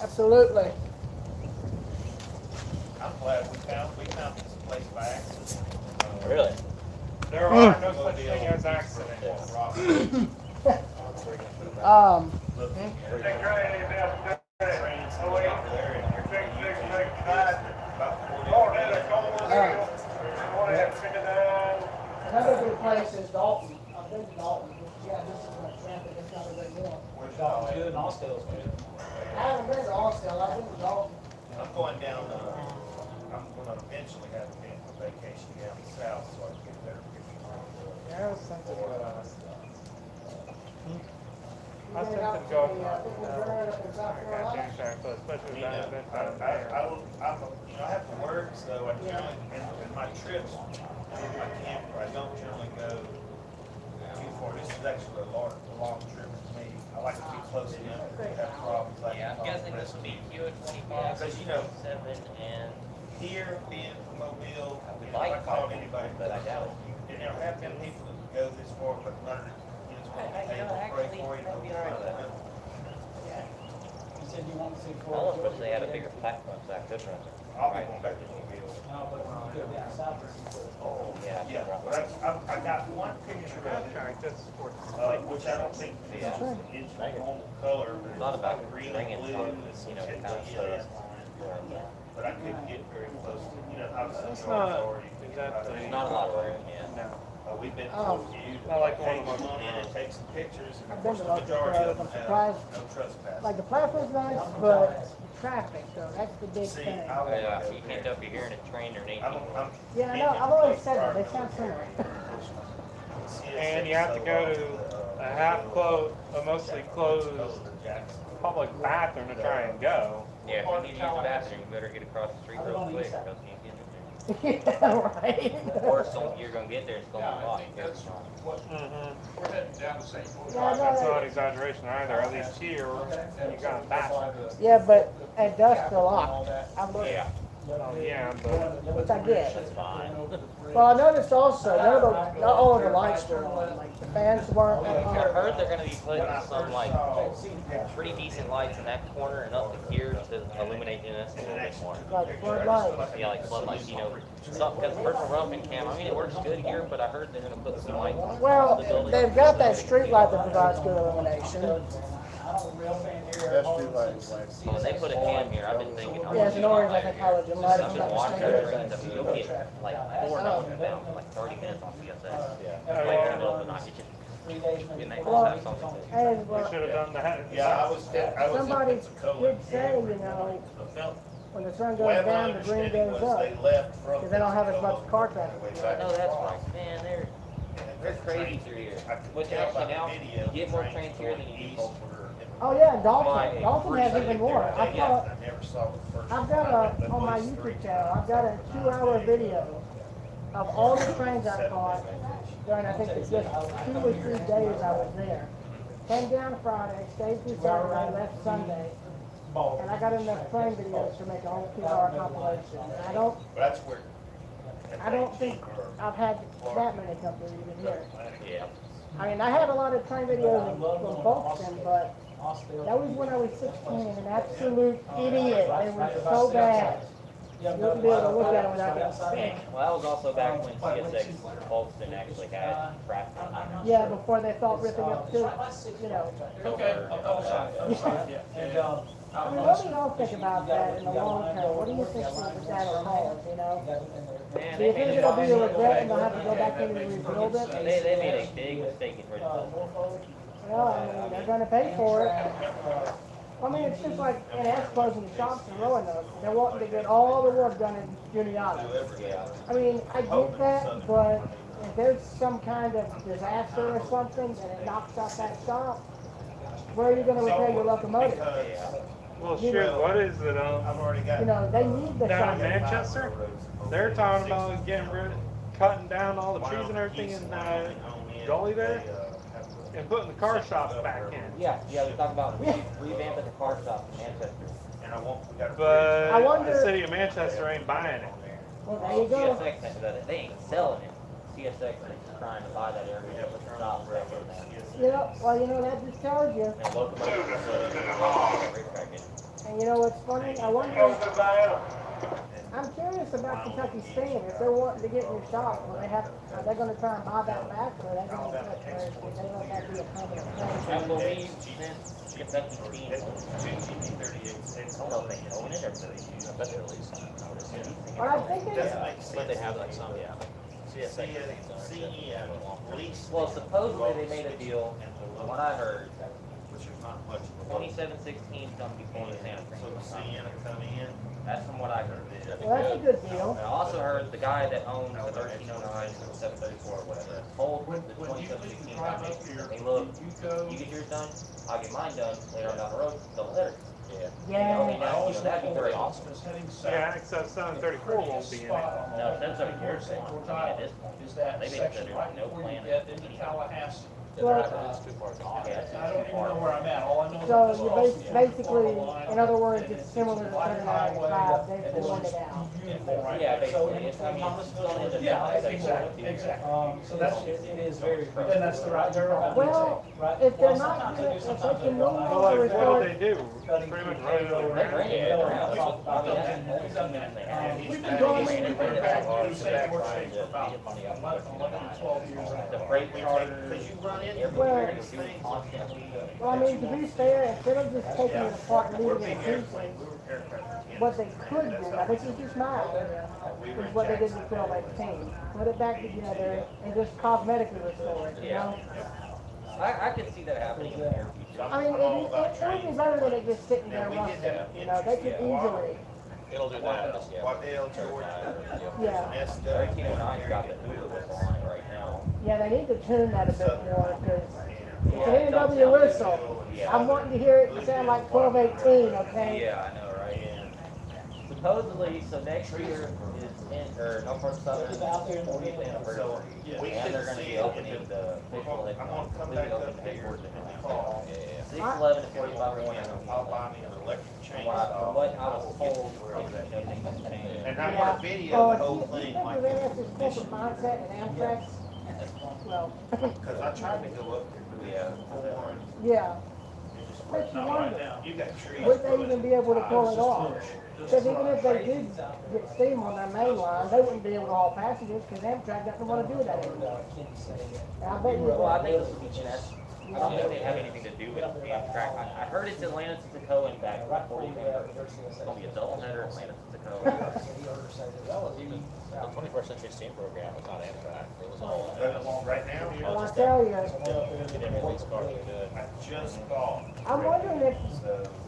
Absolutely. I'm glad we found this place by accident. Really? There are no such thing as accidents. Look, That train is out there. trains Oh, over wait. there and Six, everything. six, six, nine. About Cordele Train Alright. Platform, 159. Another good place is Dalton. I've been to Dalton. Yeah, this is my traffic. It's not a big deal. Dalton's good and Austell's good. I haven't been to Austell. I've been to Dalton. I'm going down, I'm gonna eventually have a vacation down south so I can get better pictures. Yeah, I was thinking about You I was get out thinking to go the, for Pickle Burn up in South Carolina. especially You know, I have to work, so I generally, in my trips, I can't, I don't generally go too far. This is actually a long trip for me. I like to be close enough to have problems like. Yeah, I'm guessing this will be Q25, Because, you know, 7, and here, being from Mobile, I would if I like called 5, anybody, but I doubt it. and there have been people that go this far, but not, you know, You they know, will pray actually, for you. I'd be all right with that. You said you wanted to see I almost wish they had a bigger platform so I could run it. I'll be going back to Mobile. No, but you could down south or something. Oh, yeah. Yeah, but I got one picture of it, which I don't think is normal color, but Thought about it's green bringing and blue, some, and you know, kind of ELS stuff. line. But I couldn't get very close to, you know, obviously. It's yours not already- exactly- There's not a lot of room, yeah. No. We've been Oh. told you Not like to one take of them. money and take some pictures, and I've of been course, to the lots of majority of shows. them I'm have surprised. no trespass. Like the platform's nice, but traffic though, that's the big See, thing. I would Yeah, go you can't there. up your hearing a train or an 18. I'm. Yeah, I know, I've always said that, they sound similar. And you have to go to a a mostly closed public bathroom to try and go. Yeah, if you need to use the bathroom, you better get across the street real quick, or else you can't get in Yeah, right. there. Or you're gonna get there, it's gonna be locked. We're heading down to St. Louis. Yeah, I know. That's not exaggeration either, at least here, you got a bathroom. Yeah, but at dusk they're locked. I've looked, Yeah, Yeah, but which I get. that's fine. Well, I noticed also, not all of the lights were on, like the fans weren't I on. heard they're gonna be putting some like pretty decent lights in that corner and up here to illuminate this a little bit more. Like floodlights. Yeah, like floodlights, you know, something, because personal roughing cam, I mean, it works good here, but I heard they're gonna put some lights on Well, the building. they've got that street light that provides good illumination. That's too late. So when they put a cam here, I've been thinking, Yeah, it's an orange like a halogen light. I've been watching the trains, I mean, you'll get like 4 northbound for like 30 minutes on CSX. Like in the middle of the night, you just, and they all have something to do. And we well, should have done that. Yeah, I was somebody in Pensacola. did say, you know, when the sun goes Way my down, the green understanding goes was up. they left from. Because they don't have as much car traffic. Pensacola. No, that's right, man, they're crazy through here. Which actually now, you get more trains here than you do. Oh yeah, Dalton. Dalton has even more. I never saw the first. I've got on my YouTube channel, I've got a 2-hour video of all the trains I caught during, I think it's just 2 or 3 days I was there. Came down Friday, stayed through Saturday, left Sunday. And I got enough train videos to make a whole 2-hour compilation. And That's where. I don't think I've had that many come through even here. Yeah. I mean, I had a lot of train videos from Folkestone, but that was when I was 16, an absolute idiot. They were so bad. You wouldn't be able to look at them without getting sick. Well, that was also back when CSX Folkestone actually had traffic. Yeah, before they thought ripping up too, you know. Okay. And, I mean, what do y'all think about that in the long term? What do you think that'll cause, you know? Man, Do you think it'll be a regret and they'll have to go back in and rebuild it? they made a big mistake in Richmond. Well, I mean, they're gonna pay for it. I mean, it's just like NS closing the shops in Roanoke. They're wanting to get all the work done in Juniata. Yeah. I mean, I get that, but if there's some kind of disaster or something and it knocks out that shop, where are you gonna repair your locomotive? Well, shoot, what is it, I've already got. You know, they need the down shop. in Manchester? They're talking about cutting down all the trees and everything in Gully there and putting the car shops back in. Yeah, they're talking about revamping the car shop in Manchester. And I won't, we got a But I wonder- the city of Manchester ain't buying it. Well, there you go. CSX, they ain't selling it. CSX is trying to buy that area with the shops back in there. Well, you know, that just tells you. And locomotive facility, racetrack. And you know what's funny? I wonder, Go to Diana. And I'm curious about Kentucky Steam. If they're wanting to get in your shop, will they have, are they gonna try and buy that back, or are they gonna, or do they let that be a permanent I thing? believe since Kentucky Steam, It's I don't know if they own it or if they, I bet they're leasing it. But I think Doesn't it's, make sense. But they have like some, yeah. Lease. Well, supposedly they made a deal, from what I heard, Which is not much. 2716 is gonna be for the Santa So Cruz. the Sienna come in. That's from what I heard. well, that's a good deal. I also heard the guy that owns the 1309 or 734 or whatever told the 2716 company, hey look, you get yours done, I'll get mine done later on down the road, double header. Yeah. That'd be very awesome. Yeah, I think so, 734 won't be in it. No, that's what yours want. I mean, at this point, Is that they section basically right no before you plan. get into Tallahassee? Well, It's too far gone. Yeah, I don't even know where I'm at, all I know is. so I'm you across the basically, line, in other words, and it's similar to divided 39 highway, they've and it's worn it out. uniform right Yeah, there. So basically, it's, I mean, it's going into Yeah, Tallahassee. exactly. So that's, It is very. then that's the right, they're all. Well, if they're not, gonna- if they can no Well, longer like, what restore, do? Pretty much run it over. They bring it around. I mean, We've done that. they have. We've been going- we've been Bring it back back. to State Workstation for about 11 to 12 years. The freight charters, Because you run into everywhere, these you do things. constantly. well, I mean, to be fair, instead of just taking it apart and leaving it in pieces, what they could do, now this is just my opinion, is what they did with 1218. Put it back together and just cosmetically restore it, you know? I could see that happening in the near future. I mean, it would be better than it just sitting there rusting, you know, they could easily, It'll do that, yeah. Waddell, Georgia. yeah. SW. 1309's got the Hoover whistle on it right now. Yeah, they need to tune that a bit more, because it's an NW whistle. I'm wanting to hear it sound like 1218, okay? Yeah, I know, right? Supposedly, so next year is in, or Norfolk Southern 40th anniversary. And they're gonna be opening the official, I'm gonna come completely back open up here. headquarters in and Atlanta. call. 611 to 4501. I'll buy me an electric From what chainsaw. I was told, things have changed. And I want to video Oh, the if whole you thing think like of it as this corporate mindset and Amtrak's, well, because I tried to go up there. Yeah. yeah. Makes you wonder, You got trees. would they even be able to pull it off? Because even if they did get steam on their main line, they wouldn't be able to haul passengers, because Amtrak doesn't want to do that anymore. And I bet you. Well, I think this would be Chinese. I don't think they have anything to do with Amtrak. I heard it's Atlanta to Tacoma and back before you It's gonna be a double header, Atlanta to Tacoma. The 21st Century Steam Program was not Amtrak, it was all. Right now, Well, I tell you, Everything's carbon good. I just bought.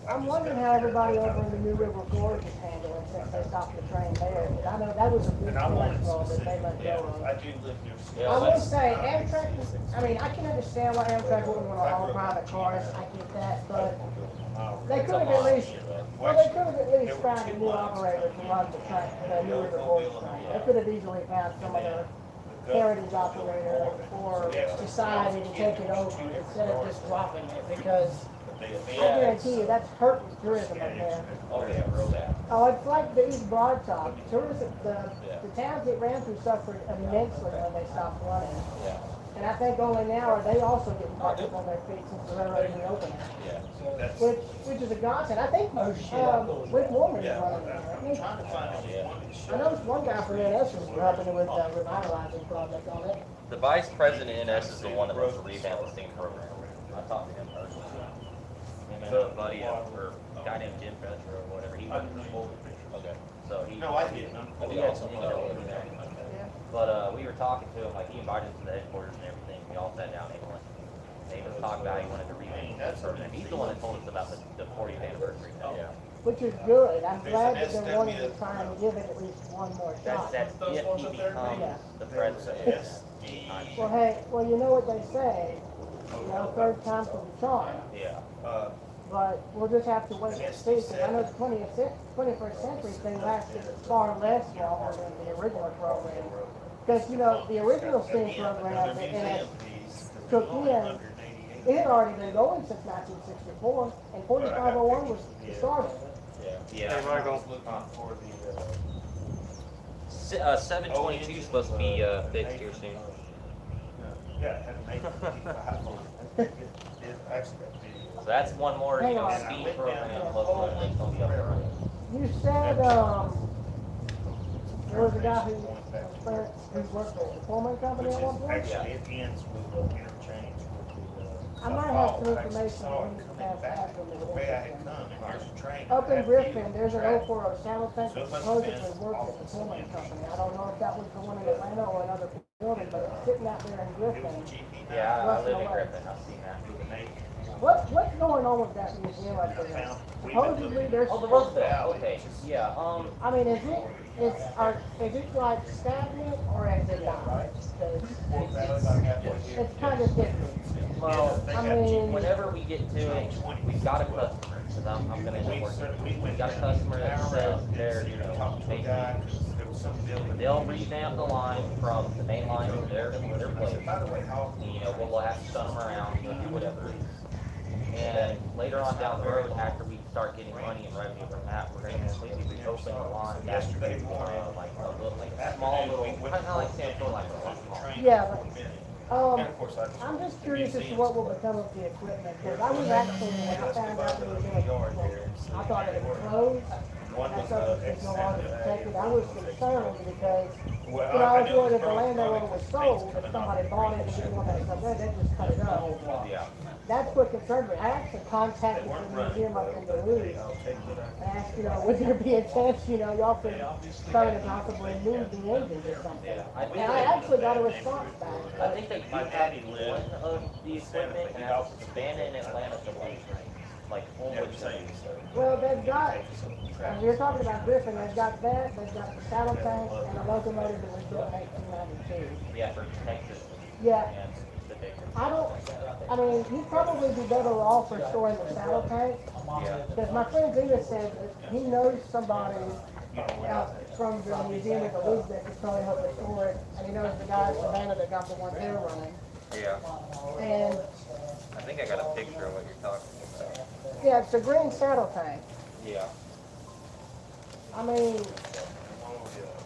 I'm wondering how everybody over in the New River Gorge is handling since they stopped the train there. 'Cause I know that was a big And I want it cholesterol that they specific. let Yeah, go of. I do live near. Yeah, I will that's- say, Amtrak, I mean, I can understand why Amtrak wouldn't want to haul private cars, I get that, but they could have at least, well, they could have at least found a new operator to run the train, the New River Gorge train. They could have easily found some other heritage operator or society to take it over instead of just dropping it, because I guarantee you, that's hurting tourism up there. Oh, yeah, real bad. Oh, it's like the East Broad Top. Tourism, the towns it ran through suffered immensely when they stopped running. Yeah. And I think only now are they also getting back up on their feet since the railroad reopened. Yeah. Which is a godsend. I think, Rick Warman is running there. I think- Trying to find I know one guy from NS was helping with the revitalizing project on it. The vice president in NS is the one that wants to revamp the steam program. I talked to him personally. Him and a buddy, or a guy named Jim Fetcher or whatever, he was, Okay. so he. No, I didn't. He had some intel over there. But, we were talking to him, like, he invited us to the headquarters and everything, we all sat down and ate lunch. And he was talking about he wanted to revamp the program. He's the one that told us about the 40th anniversary thing. Yeah. Which is good. I'm There's glad an that they're wanting to SW try and give it at least one more shot. That's if he becomes the president. Well, hey, well, you know what they say, third time's the charm. Yeah. But we'll just have to wait and see, because I know the 21st century thing lasted far less longer than the original program. Because, the original steam program that NS took in, it had already been going since 1964, and 4501 was the start of it. Yeah. Hey, Michael. For the, 722 is supposed to be, fixed here soon. yeah, and make it 55 on it. It actually got video. So that's one more, Hang on. speed program, local that's gonna be up and running. You said, There was a guy who worked at the Pullman company at one point. Actually, it ends with interchange with the. I might have some Actually information saw on it the coming past back, after the way I had come, and there's a train. Up in that Griffin, view, there's an track. 040 saddle tank So it that must have supposedly been worked at off the the Pullman cement. company. I don't know if that was the one in Atlanta or another building, but it's sitting out there in It Griffin. was GP. Yeah, I live in Russell Way. Griffin, I've seen that. With an 8. What's going on with that museum up there? Supposedly there's. Oh, the Roosevelt, okay, yeah, I mean, is it like stagnant or has it died? 'Cause it's kind of different. well, I mean, whenever we get to it, we've got a customer, because I'm gonna end up working. We've got a customer that says they're, you know, they'll revamp the line from the main line to their place. You know, we'll have to shut them around, whatever. And later on down the road, after we start getting money and revenue from that, we're gonna completely reopen the line back to like a small little, kind of like Sanford, like a yeah, I'm just curious as to what will become of the equipment, because I was actually, when I found out that it was going to, I thought it would close, that subject is no longer protected. I was concerned because, you know, I was worried if the landowner was sold, if somebody bought it and didn't want that stuff there, they'd just cut it up. Yeah. That's what concerned me. I actually contacted the museum up in Duluth and asked, you know, would there be a chance, you know, y'all could come and possibly move the engines or something? And I actually got a response back. I think they do have one of the equipment, and that's abandoned in Atlanta for one train, like Homewood trains. Well, they've got, and you're talking about Griffin, they've got that, they've got the saddle tank and a locomotive that was built in 1892. Yeah, for Texas. Yeah. And the Baker. I mean, you'd probably be better off restoring the saddle tank. Yeah. Because my friend Zena said that he knows somebody out from the museum in Duluth that could probably help restore it. And he knows the guy at Savannah that got the one they're running. Yeah. And, I think I got a picture of what you're talking about. yeah, it's a green saddle tank. Yeah. I mean,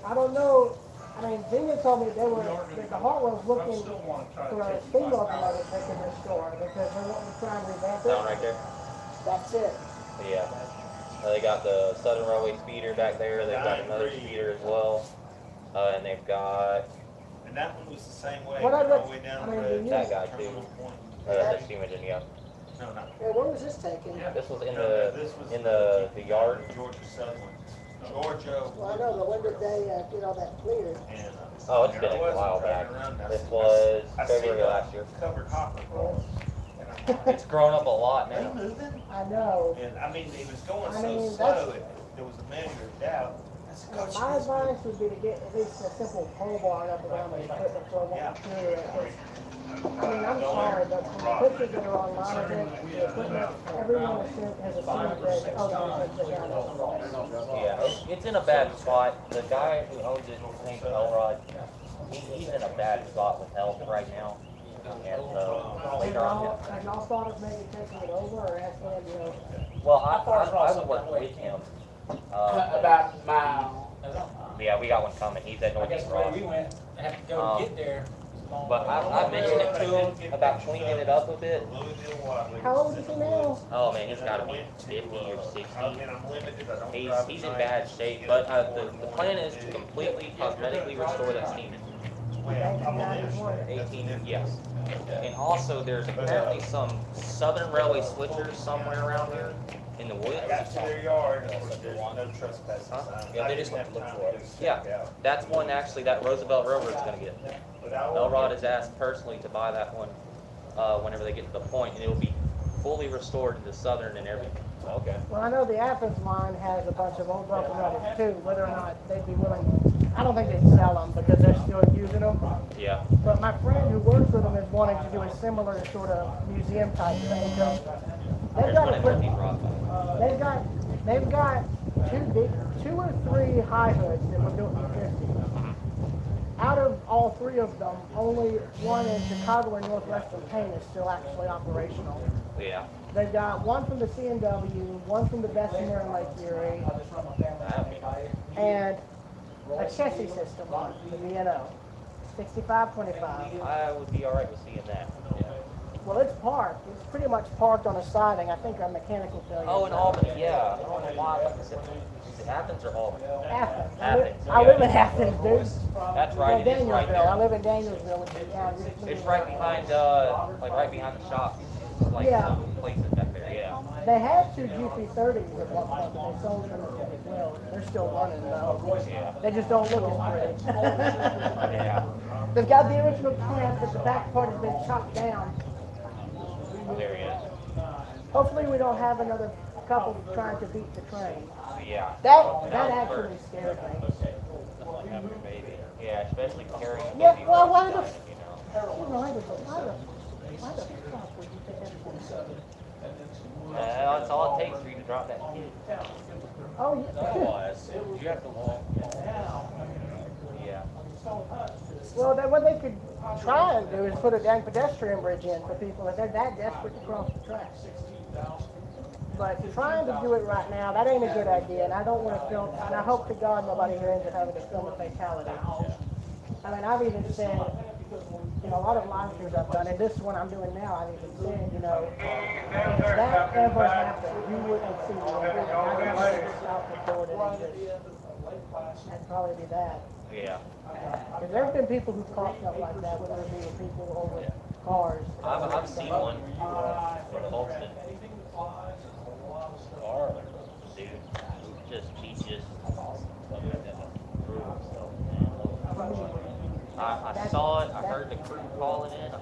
I don't know. I mean, Zena told me that the Hartwell's looking for a steam locomotive they can restore because they want to try and revamp That one it. right there? That's it. Yeah. They got the Southern Railway speeder back there. They've got another speeder as well. And they've got And that one was the same way, What I all look- the way down I the mean, road. do you- that guy too. Terminal Point. The steam engine, yeah. No, not. Yeah, where was this taken? This was in This was the yard. Georgia Southern. Georgia. Well, I know, but when did they get all that cleared? And, Oh, it's been a while back. This was February of last year. Covered hopper cross. It's grown up a lot They now. moving? I know. And I mean, it was going I so mean, slow, that's- there was a measure of doubt. I said, Well, "Coach, my this moving." advice would be to get at least a simple pole barn up around the equipment so it won't deteriorate. I mean, I'm sorry, but from the pictures that are online of it, the equipment, everyone has assumed that, oh, there's a guy. Yeah, it's in a bad spot. The guy who owns it, his name's Elrod. He's in a bad spot with health right now. And so later on, Have y'all thought of maybe taking it over or asking him, you know? well, I would work with him. About a mile. Yeah, we got one coming. He's at I guess Northeast the way Rock. we went, I have to go get there. But I mentioned it to him about cleaning it up a bit. Louisville Waterloo. How old is he now? Oh man, he's got to be 50 or 60. And I'm limited, I don't He's drive in at night. bad shape, but the plan is to completely cosmetically restore that steam engine. Well, I'm a minister. 18, yes. And also, there's apparently some Southern Railway switchers somewhere around here in the I woods. got to their yard, and there's no trespassing Huh? signs. Yeah, I they didn't just have have to look time for to it. just Yeah, check out. that's one actually that Roosevelt Railroad's gonna get. But I will Elrod get- has asked personally to buy that one whenever they get to the point, and it will be fully restored to the Southern and everything. Okay. Well, I know the Athens line has a bunch of old locomotives too, whether or not they'd be willing, I don't think they'd sell them because they're still using them. Yeah. But my friend who works with them is wanting to do a similar sort of museum type thing. So they've There's got one to in put, Northeast Rock. they've got two or three high hoods that were built in the 50s. Out of all three of them, only one in Chicago and Northwestern Paint is still actually operational. Yeah. They've got one from the C&W, one from the Bessemer and Lake Erie, and a chassis system on the VNO, 6525. I would be alright with seeing that. Well, it's parked. It's pretty much parked on a siding. I think a mechanical failure. Oh, in Albany, yeah. I don't know why. Is it Athens or Auburn? Athens. Athens, I yeah. live in Athens, dude. That's right, Yeah, it is right Danielsville. I there. live in Danielsville, which is down just. It's right behind, like right behind the shop. It's like Yeah. some places back there, yeah. They had two GP30s at one point, but they sold them as well. They're still running though. Yeah. They just don't look as pretty. Yeah. They've got the original clamp, but the back part has been chopped down. There he is. Hopefully we don't have another couple trying to beat the train. Yeah. That actually scared me. Maybe. Yeah, especially carrying a Yeah, baby well, why behind the- it, you know. Why the fuck would you think everything? That's all it takes for you to drop that kid. Oh, yeah. Otherwise, you have to walk. Yeah. Well, what they could try and do is put a dang pedestrian bridge in for people if they're that desperate to cross the tracks. But trying to do it right now, that ain't a good idea, and I don't want to film, and I hope to God nobody here ends up having to film a fatality. I mean, I've even said, in a lot of live streams I've done, and this one I'm doing now, I've even said, you know, if that ever happened, you wouldn't see me. I just stop recording and just, that'd probably be that. Yeah. Because there have been people who caught stuff like that, whether it be with people over cars. I've seen one in Boston. Car, dude, he just threw himself, man. I saw it, I heard the crew calling in, I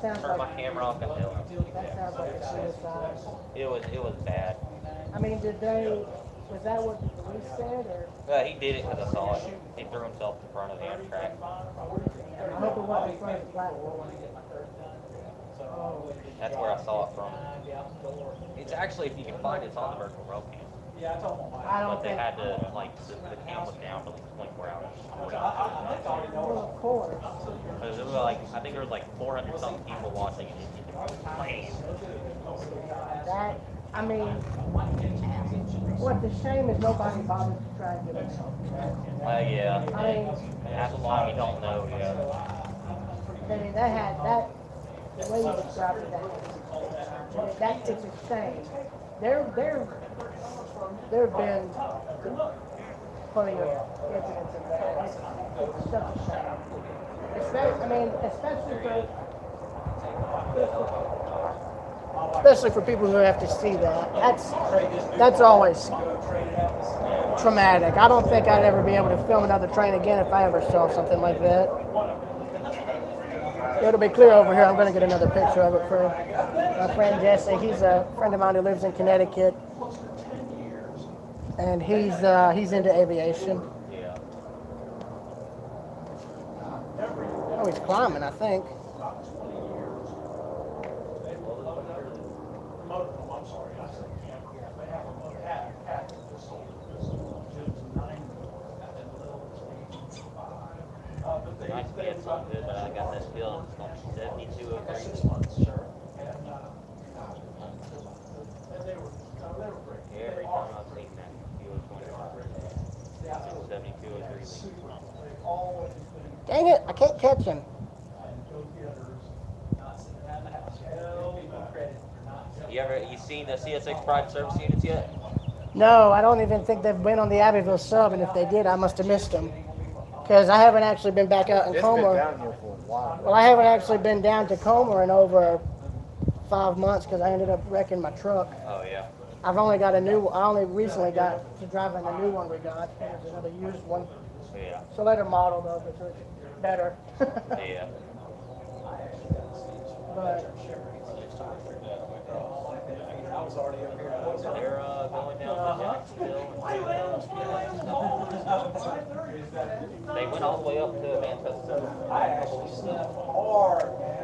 turned my camera off and held it. That sounds like a suicide. It was bad. I mean, was that what the police said, or? He did it because I saw it. He threw himself in front of the Amtrak. I hope it wasn't in front of the platform. That's where I saw it from. It's actually, if you can find it, it's on the virtual road cam. I don't But they think. had to, like, the cam was down for like 24 hours. Well, of course. Because it was like, I think there was like 400 something people watching it. That, I mean, what the shame is nobody bothered to try and give us help. Yeah. I mean, That's long you don't know, yeah. I mean, the way you described it, it's a shame. There have been plenty of incidents of that. It's such a shame. Especially for people who have to see that. That's always traumatic. I don't think I'd ever be able to film another train again if I ever saw something like that. It'll be clear over here. I'm going to get another picture of it for my friend Jesse. He's a friend of mine who lives in Connecticut, and he's into aviation. Yeah. Oh, he's climbing, I think. Nice to get something good, but I got this bill. It's on 7203. Every time I've seen that, fuel 25. 7203. Dang it, I can't catch him. You seen the CSX private service units yet? No, I don't even think they've been on the Abbeville sub, and if they did, I must have missed them. Because I haven't actually been back out in It's been Comer. down here for a while. Well, I haven't actually been down to Comer in over 5 months because I ended up wrecking my truck. Oh, yeah. I only recently got to drive in the new one we got. It was another used one. Yeah. It's a later model though, but it's better. Yeah. But They're going down to Jacksonville. They went all the way up to Manchester.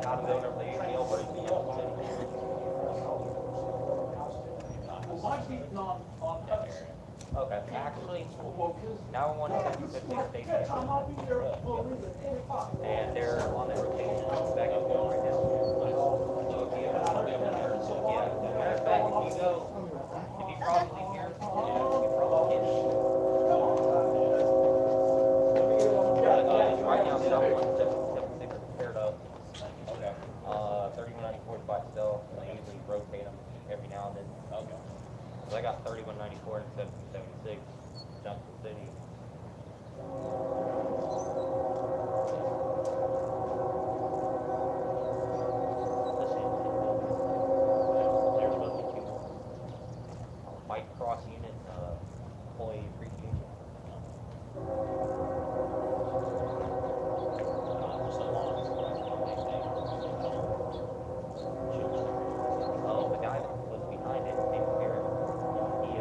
Out of there, they usually over to Yellow City. Okay, actually, 911 is 50 station. And they're on their rotation back and forth right now. So if you ever want to go there, yeah. Matter of fact, if you cross these here, you cross it. Right now, Southland 776 is paired up. Okay. 3194 is by itself, and they usually rotate them every now and then. Okay. So I got 3194 and 776. Junction City. There's supposed to be 2 more. White Cross Unit, employee appreciation. So long. Oh, the guy that was behind it, came here. He,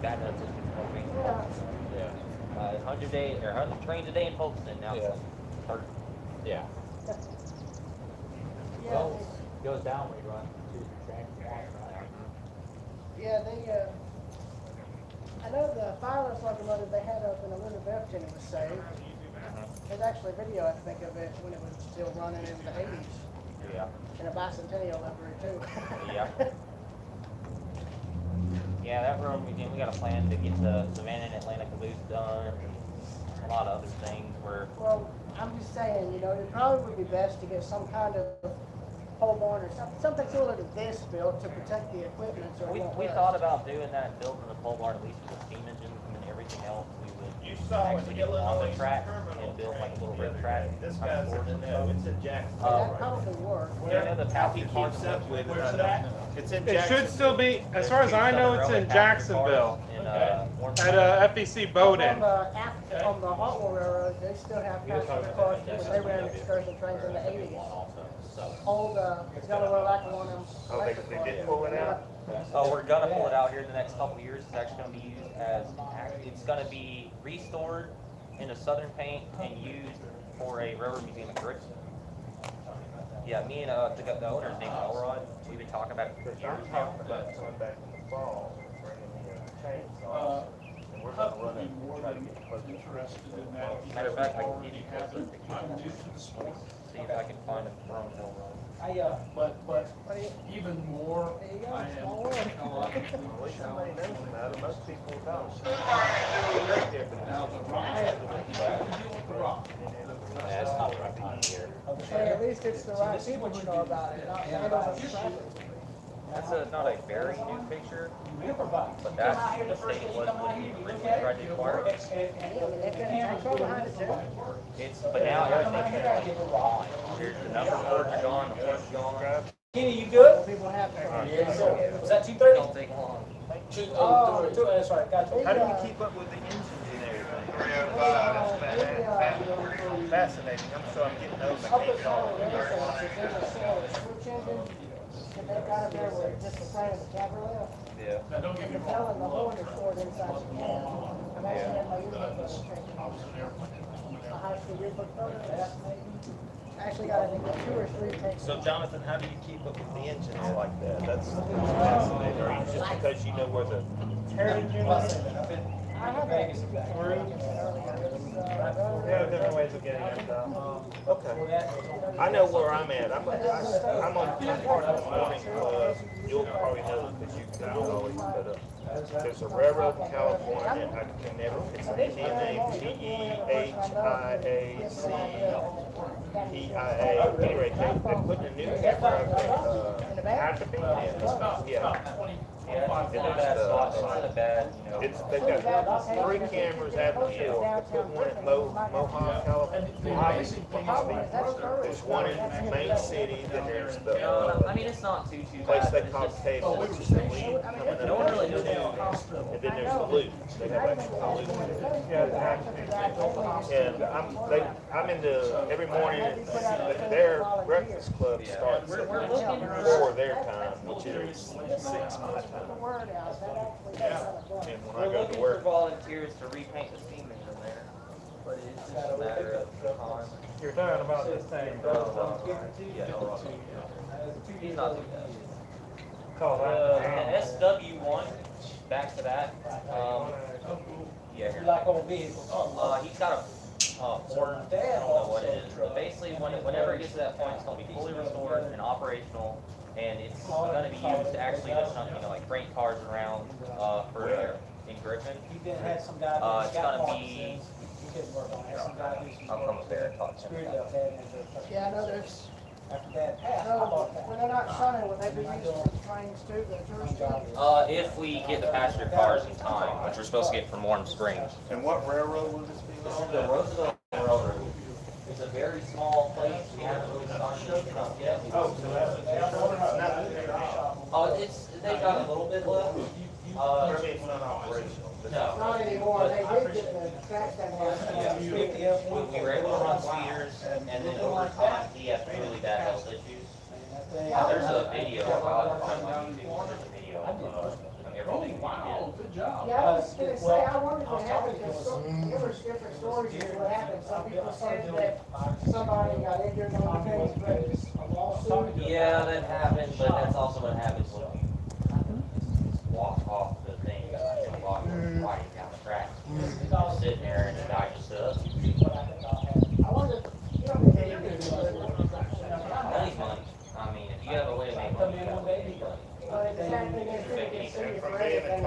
Bad nuts is performing. Yeah. Yeah. 100 trains a day in Folkestone now. Yeah. Or- Yeah. Yeah, Well, goes down when you run two trains at once, right? yeah, I know the fireless locomotive they had up in Elizabethton was saved. There's actually video, I think, of it when it was still running in the 80s. Yeah. In a bicentennial livery, too. Yeah. Yeah, that road we got a plan to get the Savannah and Atlanta caboose done, and a lot of other things where. Well, I'm just saying, it probably would be best to get some kind of pole barn or something similar to this built to protect the equipment so it won't We rust. thought about doing that and building the pole barn at least with steam engines, and then everything else we would You saw it, actually get on the Illinois track terminal and build like a little the red other track. day. This kind of guy's board in and the stuff. know, it's in Jacksonville. That right probably work. Yeah, I know the He passenger cars keeps and up with it. Where's I it don't at? know. It's in It should still be, as far as I know, it's in Jacksonville, at FEC Bowdoin. On the Hartwell Railroad, they still have passenger cars when they ran excursion trains in the 80s. Old Delaware Lackawanna on them. Oh, they did pull it out? Oh, we're gonna pull it out here in the next couple of years. It's actually gonna be used it's gonna be restored into southern paint and used for a railroad museum in Griffin. Yeah, me and the owner's named Elrod. We've been talking about it for years now. About coming back in the fall, bringing the chainsaws. And we're gonna run it, try to get close to Interested in that. Matter of fact, I can Already give you have it. closer. I'm new to the sport. See if I can find a throne hole run. But even more, There you go, I am small world. technologically At least somebody challenged. knows about it, most people don't. Right there, but Now, the rock, I can deal with the rock. Yeah, it's not the right time of year. Hey, at least it's the right people who know about it, not handles of traffic. That's not a very new picture, You improvise. but that's the state it was when we originally tried to acquire it. They've been control behind it, too. But now everything's gone. There's the number boards are gone, the horse is gone. Kenny, you good? People have to. Was that 2:30? Don't take long. That's right, gotcha. how do you keep up with the engines and everything? That's fascinating. I'm getting those, I can't get all of them. And they've got it there where it's just the frame of the cabriolet. Yeah. Now, don't get me The tail wrong. and the horn is stored inside the cab. I've actually had my ears up That's, for it. I was an airplane. A high school yearbook photo, fascinating. I actually got, I think, 2 or 3 takes. So Jonathan, how do you keep up with the engines like that? That's fascinating. Or just because you know where the heritage units? I have Vegas through. There are different ways of getting it done. Okay. I know where I'm at. I'm part of the morning club. You'll probably know because you always put up. There's a railroad in California. I can never, it's an Indian name, T-E-H-I-A-C-P-I-A. Anyway, they're putting a new camera up at Hatfield. Yeah. Yeah, it's in a bad spot, it's in a bad, They've got 3 cameras at the field. They put one at Mohawk, California. There's one in the main city, then there's the I mean, it's not too place bad. they It's call just- Table, which is the lead coming up. No one really knows. And then there's the loop. They have actual loop. And I'm into, every morning, their breakfast club starts at 4 their time, which is 6 my time. The word out, that actually does kind of work. And when We're I go looking to for work, volunteers to repaint the steam engine there, but it's just a matter of time. You're talking about this thing, Yeah, he's not too bad. called The SW1, back to that, yeah. You're like on vehicles. He's got a horn, I don't know what it is, but basically whenever it gets to that point, it's gonna be fully restored and operational, and it's gonna be used to actually just, like freight cars around, for, in Griffin. You've been, had some guy. It's gonna be, You couldn't work on it. Some guy who's. I'll come up there and talk to Screwed him. up that and Yeah, I know there's, after that passed, I no, bought that. when they're not sunny, would they be used for trains too, the tourist trains? If we get the passenger cars in time, which we're supposed to get from Warm Springs. and what railroad will this be This is on? the Roosevelt Railroad. It's a very small place, we haven't really signed anything up yet. Oh, so that's nothing. They've got a little bit left. I mean, it's not operational. No. Not anymore, they did get the tracks down Yeah, there. we were able to run speeders, and then over time, he had really bad health issues. There's a video, I'll find my YouTube, there's a video of everything. Wow, good job. Yeah, I was gonna say, I wondered what happened, because there was different stories as to what happened. Some people said that somebody got injured on the things, but it was a lawsuit. Yeah, that happened, but that's also what happens when you walk off the thing, while you're riding down the track. You're sitting there and the guy just stood up. I wonder, you know, if they did Money's money. I mean, if you have a way to make money, you gotta make money. But the same thing is, they can sue you for anything.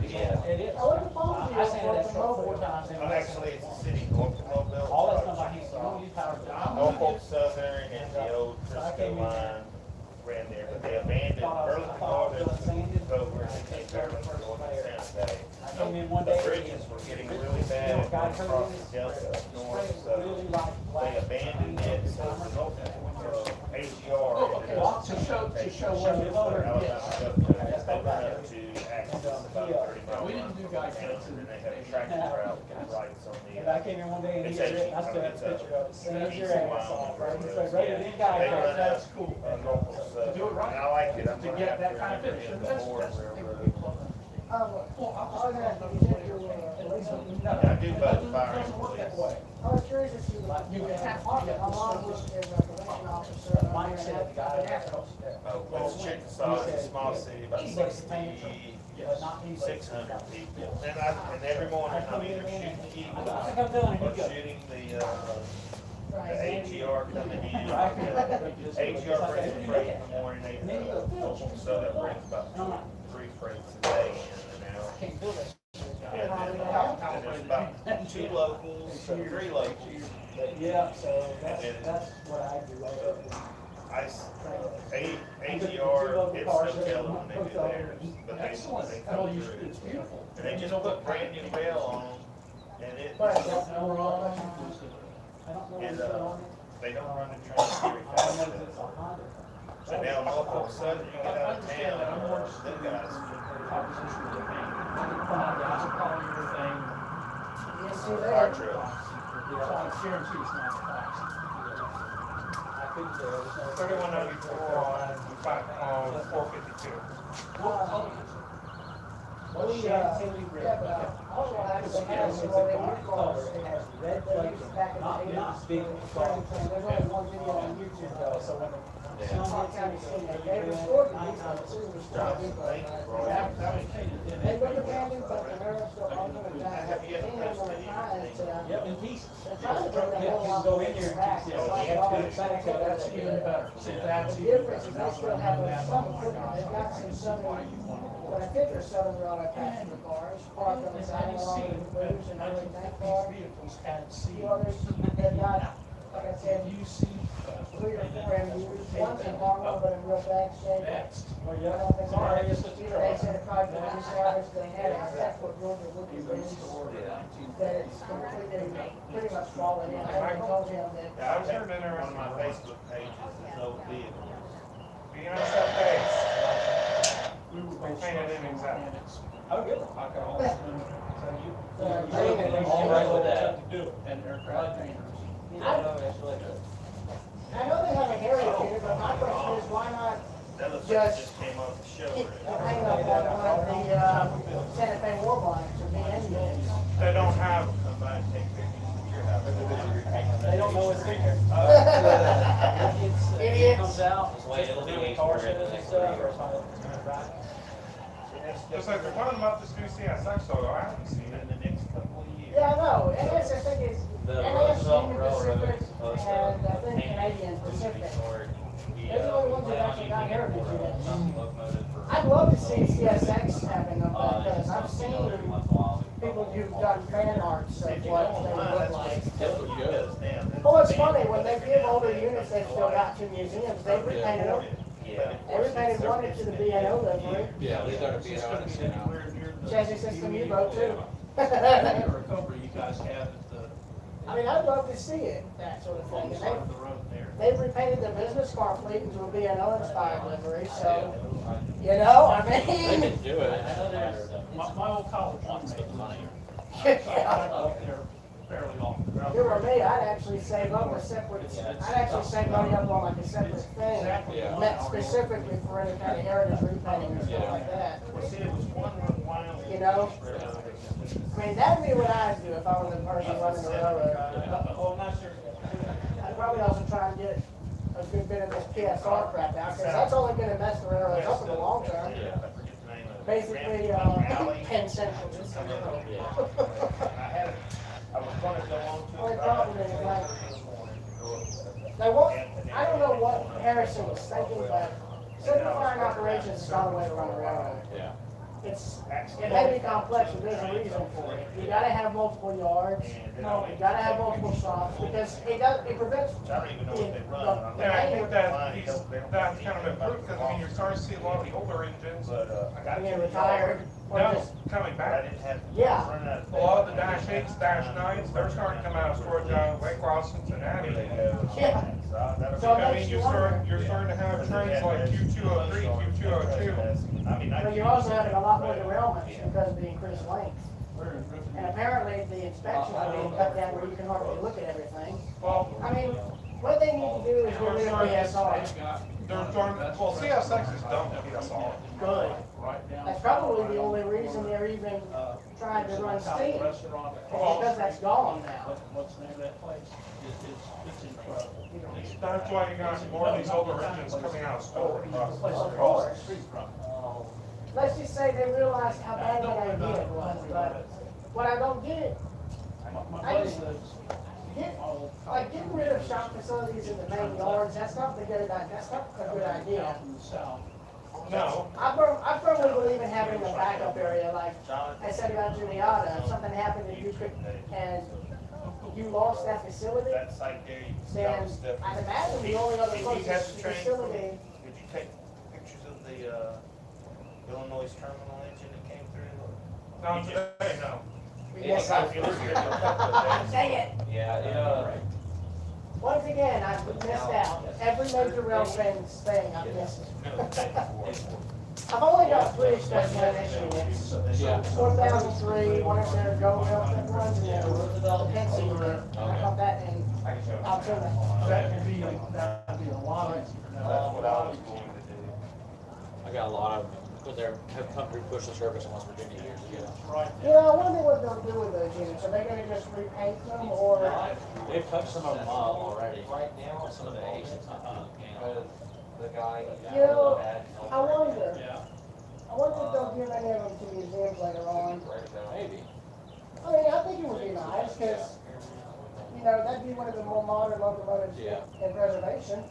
Yeah. It is. I wouldn't phone you I say that for four mobile. times. Well, actually, it's the city, Norfolk Mobile. All that stuff I used to use power. Norfolk Southern and the old Frisco line ran there, but they abandoned Burlington Northern, took over, and they Burlington Northern San Fe. I came in one day. The bridges were getting really bad across the delta up north, so they abandoned it, so the AGR. Well, to show where the loader Alabama gets. governor opened up to access about 30 miles. We didn't do guy counts And then they have tractor route rights on And I the, came in one day and he It's said, a- I still have a it's a- picture of it, same as your it's a ass mile off, right? He road. said, rather than guy, They run That's out. cool. Norfolk Southern. Do it right. And I like it, I'm To gonna get have that to kind of remember finish. him, the That's- Ford that's- Railroad. I was gonna, you said you were, Yeah, I do both fire and Doesn't work that police. way. I was curious if you, like, You can have- my mom was a probation officer. and Mike said the guy I that goes there. Oh, it's Chickasaw, it's a small city, about He's like saying, 600 people. And every morning I'm either shooting Eagles I think I'm doing it, or you go. shooting the AGR coming in. Right. AGR brings a freight in the morning, Norfolk Southern brings about 3 freights a day in an hour. Can't do it. And then there's about 2 locals, 3 locals. Yeah, so that's what I do. AGR, it's no telling when they do theirs, but they Excellent. come Well, through. it's beautiful. And they just put brand new rail on, and it, But I don't know, And, I don't know and, what's going on. they don't run the trains very I fast. know it's a Honda. So now Norfolk Southern, you get out of town, them guys, Proposition of the thing. I can find out, I'll call you everything. You didn't see fire that? trucks. So I guarantee it's not fast. I couldn't say, there's no. 3194 on 452. Well, yeah, but also actually has some of the cars, it has red plates back in the eighties. There's only one video on YouTube though, so when the Sonoma County City, they restored these, the city restored these. They look abandoned, but the railroad still owns them, and they're trying to, In pieces. they're trying to bring the whole lot of it back. It's like all the back, so that's Even better. See, that's The even difference is better. they still have some equipment, they've got some southern, what I think are southern railroad passenger cars, parked on the side along with the blues and early tank cars. Vehicles had Few others, they've got, like I said, You see, 3 or 4 MUs, one's in Harlem, but in real bad shape. next. I don't think they said it probably for these hours, they had, that's what Georgia would be doing, that it's completely, pretty much fallen in. I told him that. Yeah, I was heard in there One of my Facebook pages is old vehicles. being on that page. We were They painted in exactly. Oh, good. I got all this. So you. All right with that. To do it, and aircraft painters. I know they have a area here, but my question is, why not That looks like it just came off the show. hang up on one of the, Santa Fe war bonds or BN units? They don't have, Come by and take pictures of your house. They don't know it's there. It comes out. Just wait, it'll be Doing H car for it shows the and next stuff, 3 or years. something, right? just like they're talking about this new CSX, so I haven't seen In it. the next couple of years. Yeah, I know, and that's, I think it's, The NS, Roosevelt Union Railroad Pacific, is supposed to and I think paint Canadian Moving Pacific. toward They're the only ones that actually got heritage units. locomotive for. I'd love to see CSX having them, because I've Every seen once in a while. people who've done fan arts of If you what don't they mind, look that's like. what it goes down. Oh, it's funny, when they give older units they've still got to museums, they repainted them. Yeah. They repainted one into the BNO livery. Yeah, they gotta be out of now. Chassis system U-boat too. The recovery you guys have at the, I mean, I'd love to see it, that sort of on thing. the side of the road there. They've repainted the business car fleet into a B&O inspired livery, so, you know, I They mean. can do it. I know there's some. My old college wants the money. Yeah. I go up there fairly often. if it were me, I'd actually save up a separate, I'd actually save money up on like a separate thing, Yeah. meant specifically for any kind of heritage repainting or stuff like that. Well, see, it was one wild. You know? I mean, that'd be what I'd do if I was the person running the railroad. Oh, not sure. I'd probably also try and get a good bit of this PSR crap out, because that's only gonna mess the railroads up in the long term. Yeah, I forget the name of it. Basically, Alley. Penn Central. I had, I was gonna go on to. Only problem is, like, they won't, I don't know what Harrison was thinking, but simplifying operations is not a way to run a railroad. Yeah. It may be complex, but there's a reason for it. You gotta have multiple yards, you gotta have multiple stops, because it prevents I don't even know what they run. And I think that's kind of improved, because I mean, you're starting to see a lot of the older engines, But, I got. being retired, or no, just, coming But I back. didn't have. Yeah. run out of- A lot of the Dash 8s, Dash 9s, they're starting to come out of storage out of Lake Ross, Cincinnati. There you go. Yeah. That'll So be- I mean, you're starting to have trains like Q203, Q202. I mean, but you're also having a lot more derailments because of the increased length. And apparently, the inspections are being cut down where you can hardly look at everything. Well, I mean, what they need to do is get rid of PSR. they're starting, well, CSX is done with PSR. Good. That's probably the only reason they're even trying to run steam, is because that's gone now. What's the name of that place? It's incredible. That's why you got more of these older engines coming out of storage. Of course. Let's just say they realized how bad that idea it was, but what I don't get, I just like getting rid of shop facilities in the main yards, that's not a good idea. No. I firmly believe in having a backup area, like I said about Juliana, if something happened and you lost that facility, That site there, you can then stop stuff. I'd imagine the only other Did you have closest the train? facility, Did you take pictures of the, Illinois terminal engine that came through? Not today, no. yes, I dang it. Yeah, Once again, I've missed out. Every major rail thing I've missed. I've only got 3 special initiatives. Yeah. 4003, one of their go rail that runs, and then the Pennsy unit. I got that in Altoona. That'd be a lot easier now. That's what I was going to do. I got a lot of them, but they're, have come through push the service in West Virginia years ago. Yeah, I wonder what they'll do with those units. Are they gonna just repaint them, or? They've touched some of them up already. right now, Some of the Asians, because the guy. You know, I wonder. Yeah. I wonder if they'll give any of them to museums later on. Maybe. I mean, I think it would be nice, because, you know, that'd be one of the more modern locomotives Yeah. in preservation.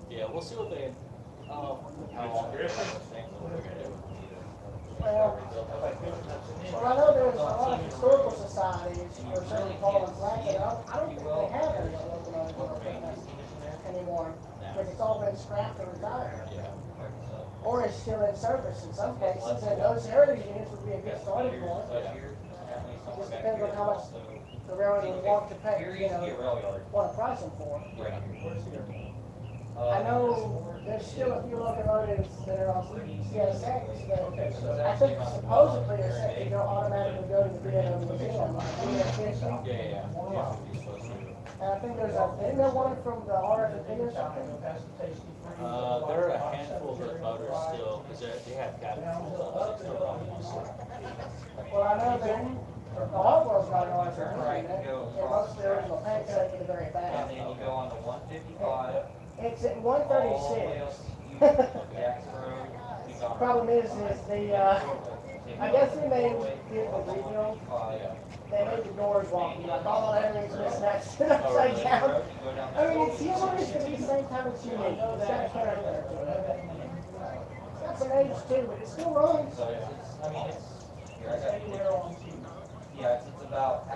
Yeah, we'll see what they, how long they're gonna do. Well, I know there's a lot of historical societies, or certainly Paul and Franklin, I don't think they have any locomotives anymore, because it's all been scrapped and retired. Yeah. Or is still in service in some cases, and those heritage units would be a good starting point. It just depends on how much the railroad would want to pay, you know, want to price them for. I know there's still a few locomotives that are on CSX that I think supposedly are set to go automatically go to the B&O museum, like BN50. Yeah. You're supposed to. And I think isn't there one from the RFP or something? There are a handful of motors still, because they have cabin tools. Well, I know that the Hartwell's got an RFP, and most of the original paint set to the very And back. then you go on the 155. It's at 136. Problem is the, I guess they made the regional, they made the doors wonky, like all everything's mismatched and upside down. I mean, it's humorous, but at the same time it's unique. It's got a character to it. It's got some age too, but it still runs. So it's, I mean, it's anywhere on, yeah, it's about a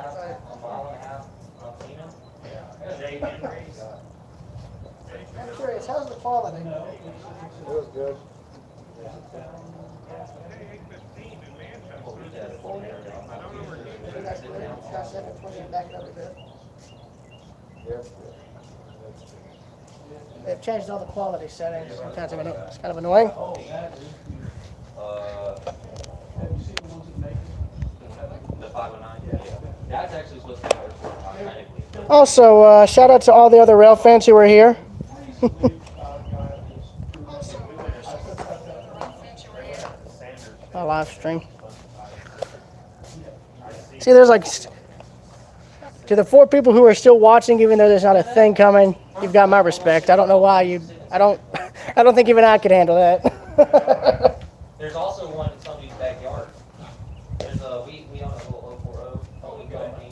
mile and a half on Cena. Jay Henry's. I'm curious, how's the quality? It was good. That's great. Gosh, I can push it back up a bit. Yep. They've changed all the quality settings. It's kind of annoying. The 509, yeah. That's actually supposed to be our Also, shout out to all the other rail fans who were here. My live stream. See, there's like, to the 4 people who are still watching, even though there's not a thing coming, you've got my respect. I don't know why you, I don't think even I could handle that. There's also one in somebody's backyard. There's we own a little 040 holding company.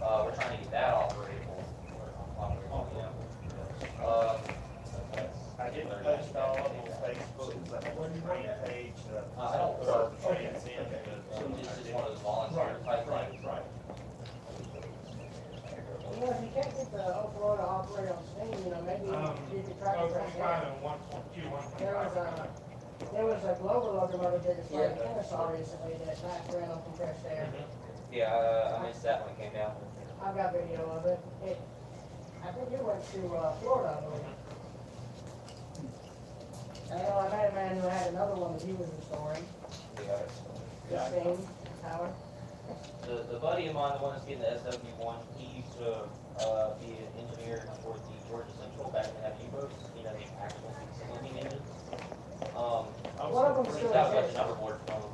We're trying to get that operational. I didn't post all of them on Facebook, because I have a train page that I don't put our our trains in, It's just one of those volunteer type things. You know, if you can't get the Oklahoma to operate on Steam, you know, maybe you could try to track it. There was a global locomotive that was like Kennesaw recently that backed around on compressed air. Yeah, I missed that when it came down. I've got video of it. I think it went to Florida, I believe. I know I met a man who had another one that he was restoring. The same power. The buddy of mine, the one that's getting the SW1, he used to be an engineer for the Georgia Central back in that U-boat, you know, the actual steam engines. One of them still That was like exists. another board from him.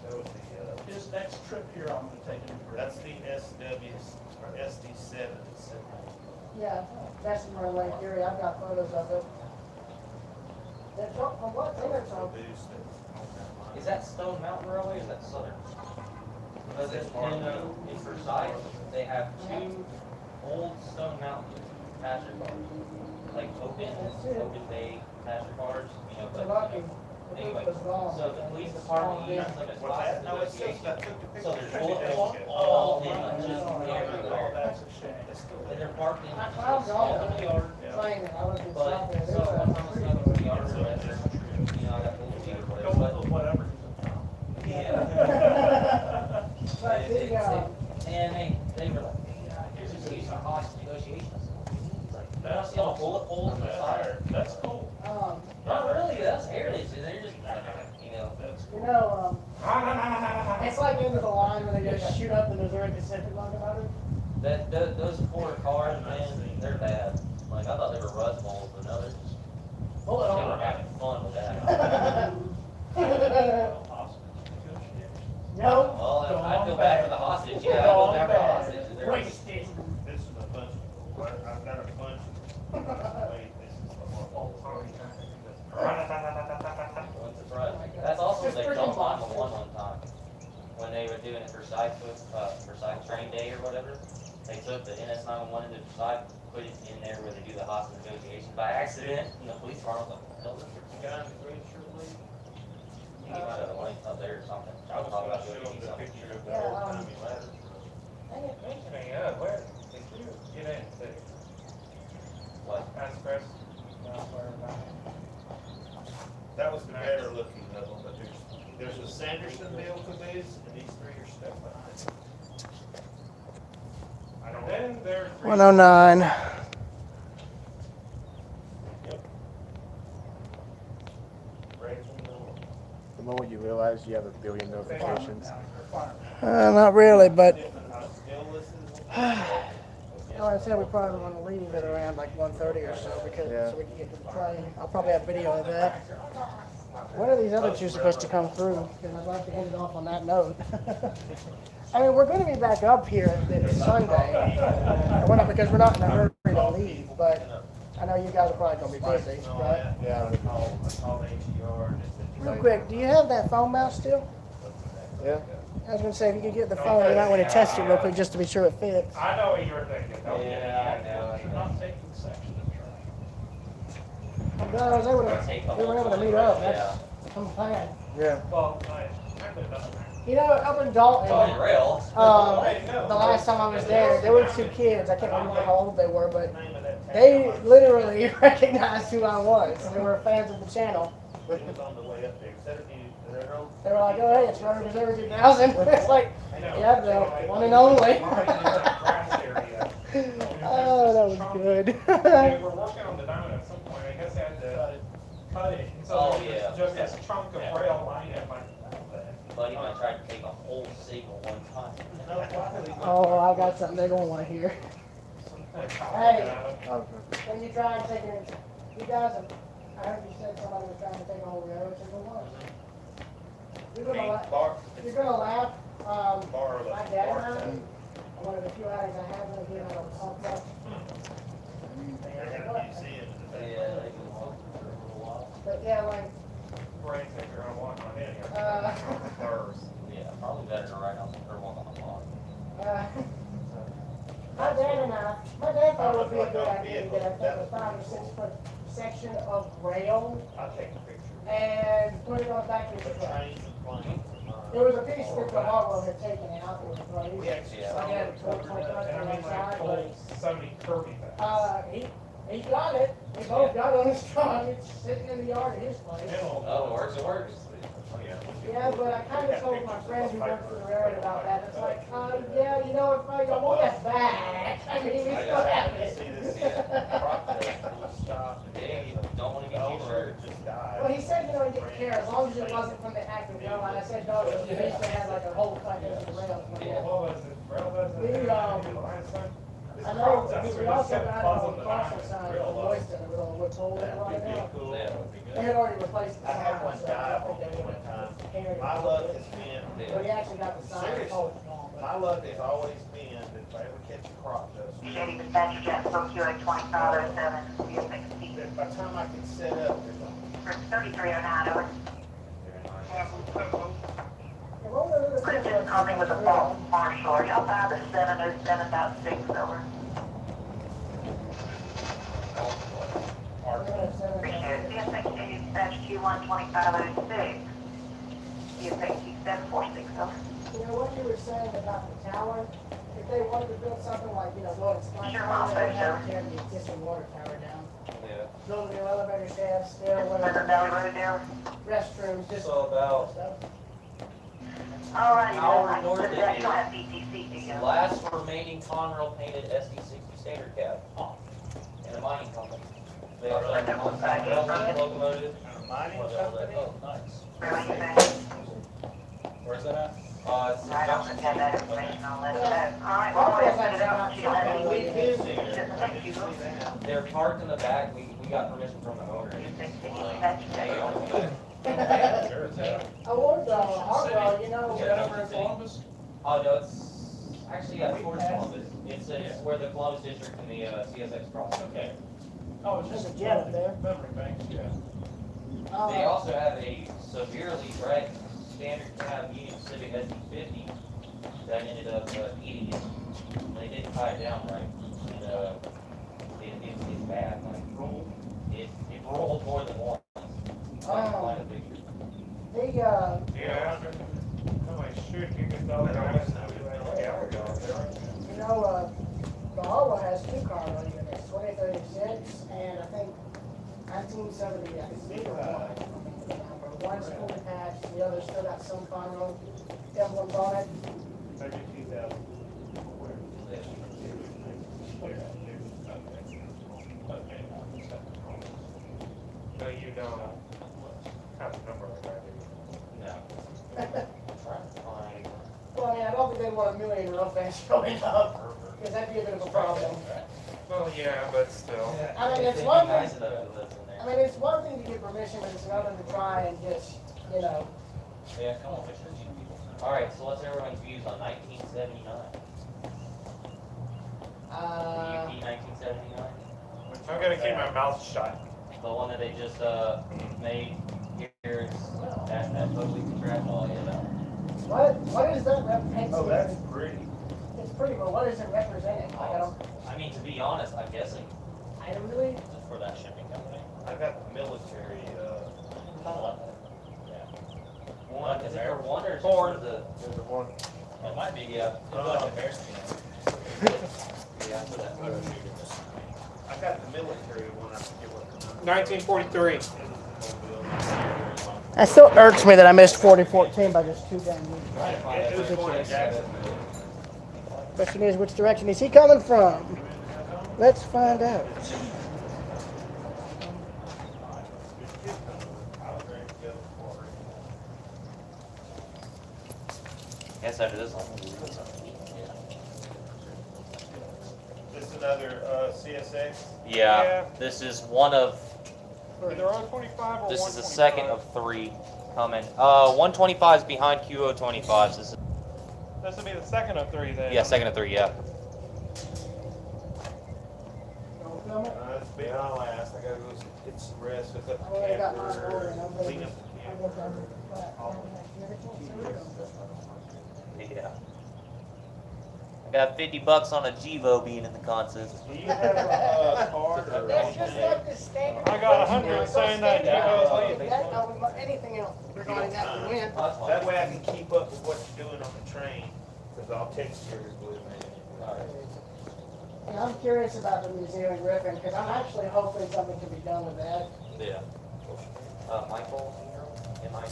that was the, His next trip here, I'm gonna take him to. that's the SWs, or SD7. Yeah, that's in my lake area. I've got photos of it. That's from what Taylor's on. Is that Stone Mountain Railway or is that Southern? Because in Versailles, they have 2 old Stone Mountain passenger cars. Like open bay passenger cars, you know, They're but. lucky. The roof Anyway, was gone. so the police department uses them as What's that? hostage No, it says, negotiations. I took the picture. So there's bullet holes all in, like, just everywhere. That's a shame. And they're parked in I just found a small all little yard. Training, I was in But, South there. so one time I was in the yard, or whatever, you know, that little deal or Go whatever, with whatever. but, yeah. But the, And they were like, here's a use of hostage negotiations. It's like, you don't see all the bullet holes in the side. That's cool. Not really, that's heritage, and they're just, you know. it's like into the line where they just shoot up the Missouri Pacific locomotive. Those 4 cars, man, they're bad. Like, I thought they were rust balls, but no, they're just, they were having fun with that. No. Well, I feel bad for the hostage, yeah, I feel bad for the hostage. They're- Wasted. This is a bunch of, I've got a bunch of, wait, this is the one. One surprise. That's also, they jumped on the one time, when they were doing it for side train day or whatever. They took the NS911 into Versailles, put it in there where they do the hostage negotiation by accident, and the police department was like, hell, You got on the green shirt, Lee? you might have a link up there or something. I was I'll gonna talk show about them it. the picture of the Yeah, old timey ladder. Mentioning, where did you get into? What? That's Chris. Where about? That was the better looking of them, but there's a Sandersonville caboose, and these 3 are stuck behind. I don't know. Then there's. 109. The moment you realize you have a billion notifications. Not really, but I still listen. like I said, we probably want to leave it around like 1:30 or so because so we can get to the train. I'll probably have video of that. When are these other 2 supposed to come through? Because I'd like to end it off on that note. I mean, we're going to be back up here this Sunday. We're not, because we're not in a hurry to leave, but I know you guys are probably going to be busy, right? Yeah. I called HER and they said. Real quick, do you have that phone mouse still? Yeah. I was going to say, if you could get the phone, you might want to test it real quick just to be sure it fits. I know what you were thinking. Yeah, I know. You're not taking section of train. I'm glad I was able to, we were able to meet up. That's some plan. Yeah. Well, I could have done it. You know, up in Dalton, Tony Rail. the last time I was there were 2 kids. I can't remember how old they were, but they literally recognized who I was. They were fans of the channel. It was on the way up there. Is that a new, They were like, "Oh, hey, it's Road Reserve 2000." It's like, yeah, the one and only. Oh, that was good. They were working on the diamond at some point. I guess they had to cut it. And so Oh, there was yeah. just this chunk of rail lying in my. buddy of mine tried to take a whole signal one time. Oh, I got something they're gonna wanna hear. Hey, when you try and take it, you guys have, I heard you said somebody was trying to take a whole railroad, so who was? You're gonna laugh, you're gonna laugh, my dad and I, one of the few outings I have when we get out of pump up. Yeah, they can walk for a little while. But yeah, like, Brain taker, I want my head. Yeah, probably better to ride on the, or walk on the lawn. my dad thought it would be a good idea to get, I think, a 5 or 6 foot section of rail I'll take a picture. and put it on back of his truck. Trains and planes. There was a piece that the railroad had taken out, it was We raised. actually So I had it toward my truck And I on mean, that like, side, told but, Sony Kirby that. he got it, they both got it on his truck, it's sitting in the yard of his place. Oh, it works, it works. Yeah, but I kinda told my friend who worked for the railroad about that, it's like, yeah, you know, if I want that back, I mean, we still have it. See this process will stop. Hey, don't wanna get you Over, hurt. just die. Well, he said, you know, he didn't care, as long as it wasn't from the active rail line, I said, no, he basically had like a whole cut into the rail. What was it? Rail doesn't We, have I know, because we also got it on the crossing sign, the voice in the middle of what's holding it right now. Yeah. They had already replaced the I had sign, one so die I think they one would time. have carried it. My luck has been, But he actually got the sign. seriously, my luck has always been that if I ever catch a crop dust, Shady dispatcher Jacksonville QA 2507, VFXT. by the time I can set up, there's a 3309, over. And what were the other Chris things just called me with a false marshal. Are y'all by the 707.6, over? Appreciate it. VFXT dispatch Q1 2506. VFXT 746, over. You know, what you were saying about the tower, if they wanted to build something like, you know, going to Spike, Sure, they I'll would say have so. to tear the existing water tower down. Yeah. Build new elevator shafts, still, This is the Valley Road there. restrooms, just. So about stuff. All right, Hour like, north so of that here. you don't have BTC, do you? last remaining Conrail painted SD60 standard cab in a mining company. They also have a one-time locomotive. mining What the hell company. they- Oh, nice. Really, you think? Where's that at? It's I don't think I have that information, I'll let it know. All right, well, I'll send it out to you, let me. We did there. Thank you. They're parked in the back. We got permission from the owner. Hey, I would, Hartwell, you know. Is that over in Columbus? oh, no, it's actually towards Columbus. It's where the Columbus district and the CSX cross. Okay. Oh, it's There's just a jet up there. memory banks, yeah. They also have a severely wrecked standard cab Union Pacific SD50 that ended up eating it. They didn't tie it down right. And, it's bad. Like, it rolled more than once. Find a picture. Yeah. No, I should, you can tell that. You know, the Hartwell has 2 car units, 2036 and I think 1970, I think neither one. One's fully patched, the other still got some Conroe emblem on it. 32,000. No, you don't have the number like that, do you? No. I'm trying to find. Well, I mean, I don't think they'd want a million real fast showing up, because that'd be a bit of a problem. Well, yeah, but still. I mean, it's They'd be one nice thing, enough to live in there. I mean, it's one thing to get permission, but it's another to try and just, you know. Yeah, come on. Alright, so what's everyone's views on 1979? Uh, The UP 1979? I'm gonna keep my mouth shut. The one that they just made here, that's totally trash all you know. what is that representing? Oh, that's pretty. It's pretty, but what is it representing? Like, I don't, I mean, to be honest, I'm guessing I don't really, for that shipping company. I got the military, One, is there one or Four. the? There's a one. It might be, yeah. Yeah, for that photo shoot. I got the military one, I forget what the number. 1943. that still irks me that I missed 4014 by just 2 damn years. It was going to Jackson. Question is, which direction is he coming from? Let's find out. guess after this one. This is another CSX. Yeah. This is one of. Either 025 or This is the second of 3 coming. 125 is behind QO25. This is This would be the second of 3 then. second of 3. Yeah. Don't film it? It's been on last. I gotta go get some rest, hook up I the already got mine camper, ordered, and I'm gonna clean up just- the I'll camper. go down to the platform and get it. Yeah. I got $50 on a Jivo being in the contest. Do you have a card or That's just anything? like the standard. I got 100 saying that Jivo's leaving. That, anything else regarding that we win. That's fine. That way I can keep up with what you're doing on the train, because I'll text you with me. Alright. And I'm curious about the museum in Griffin, because I'm actually hoping something can be done with that. Yeah. Michael, Michael, INGRA.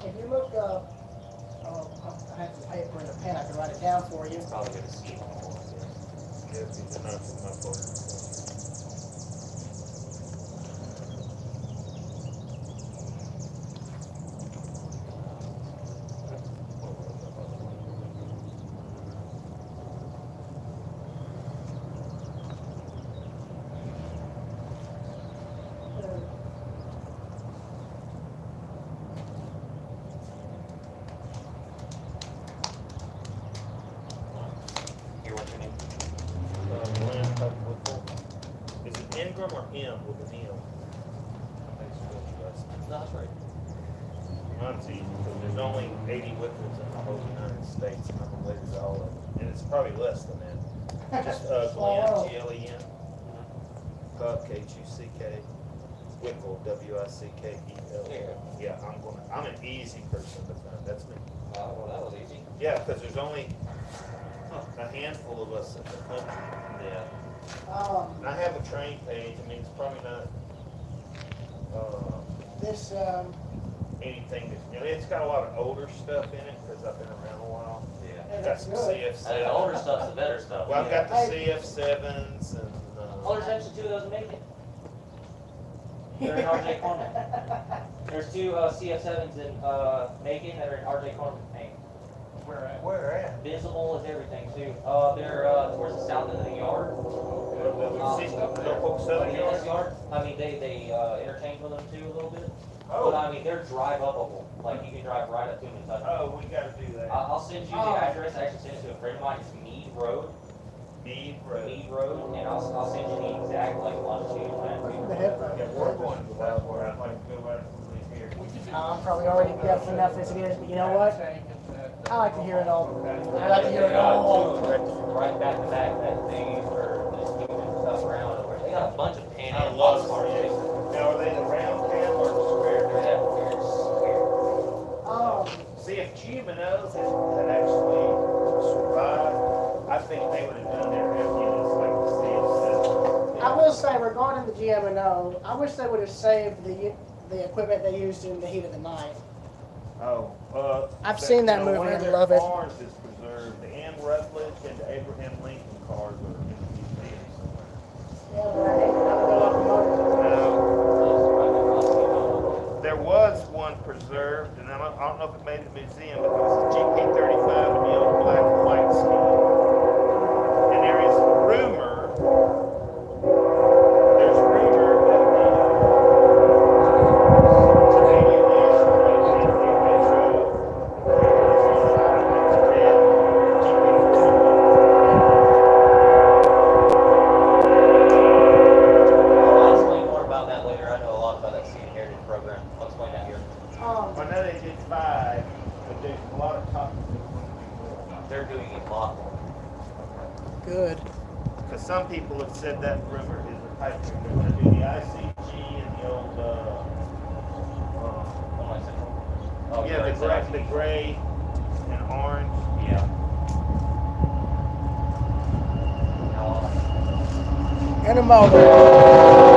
If you look up, I have to paper and a pen, I can write it down for you. Probably gonna see it all. Yeah, it's enough for my phone. Here, what's your name? Is it Ingram or M with an M? No, that's right. Mine's easy, because there's only 80 Whippers in the whole United States, and I'm related to all of them. And it's probably less than that. Just Glenn, Glen, Kuck, Whipple, Wickele. Yeah, I'm an easy person to find, that's me. Well, that was easy. Yeah, because there's only a handful of us in the country. Yeah. I have a train page, I mean, it's probably not, This, anything that, it's got a lot of older stuff in it, because I've been around a while. Yeah. Yeah, Got that's some good. CF7s. And the older stuff's the better stuff. Well, I've got the Hey. CF7s and, Oh, there's actually 2 of those making. They're in RJ Corman. There's 2 CF7s in Macon that are in RJ Corman paint. where at? Visible as everything too. They're towards the south end of the yard. Norfolk Southern The NS Yard? yard. I mean, they interchange with them too a little bit. Oh. But I mean, they're drive upable. Like you can drive right up to them and touch them. Oh, we gotta do that. I'll send you the address. I actually sent it to a friend of mine. It's Mead Road. Mead Road. Mead Road, and I'll send you the exact like longitude plan. the headphone. Yeah, we're going to that where I'd like to go right from here. I'm probably already deaf enough as it is, but you know what? I like to hear it all. I like to hear it all. Right back to back that they use for just moving stuff around. They got a bunch of I panhandle love cars. it. Now, are they the round cab or the square cab? They're square. See, if GMOs had actually survived, I think they would have done their F units like the CF7. I will say regarding the GM&O, I wish they would have saved the equipment they used in the heat of the night. Oh, I've seen that movie one of and their love it. cars is preserved. The Ann Rutledge and the Abraham Lincoln cars are in the museum somewhere. Yeah, but I hate how the locomotive. Now, there was one preserved, and I don't know if it made it to the museum, but there was a GP35 in the old black and white scheme. And there's rumor that the Canadian National I'll explain more about that later. I know a lot about that Scenic Heritage program. I'll explain that here. I know they did 5, but there's a lot of talk. They're doing a lot more. Good. Because some people have said that rumor is a pipe dream. They're going to do the ICG and the old, What am I saying? Oh, yeah, the gray and orange. Yeah. Now, In a moment.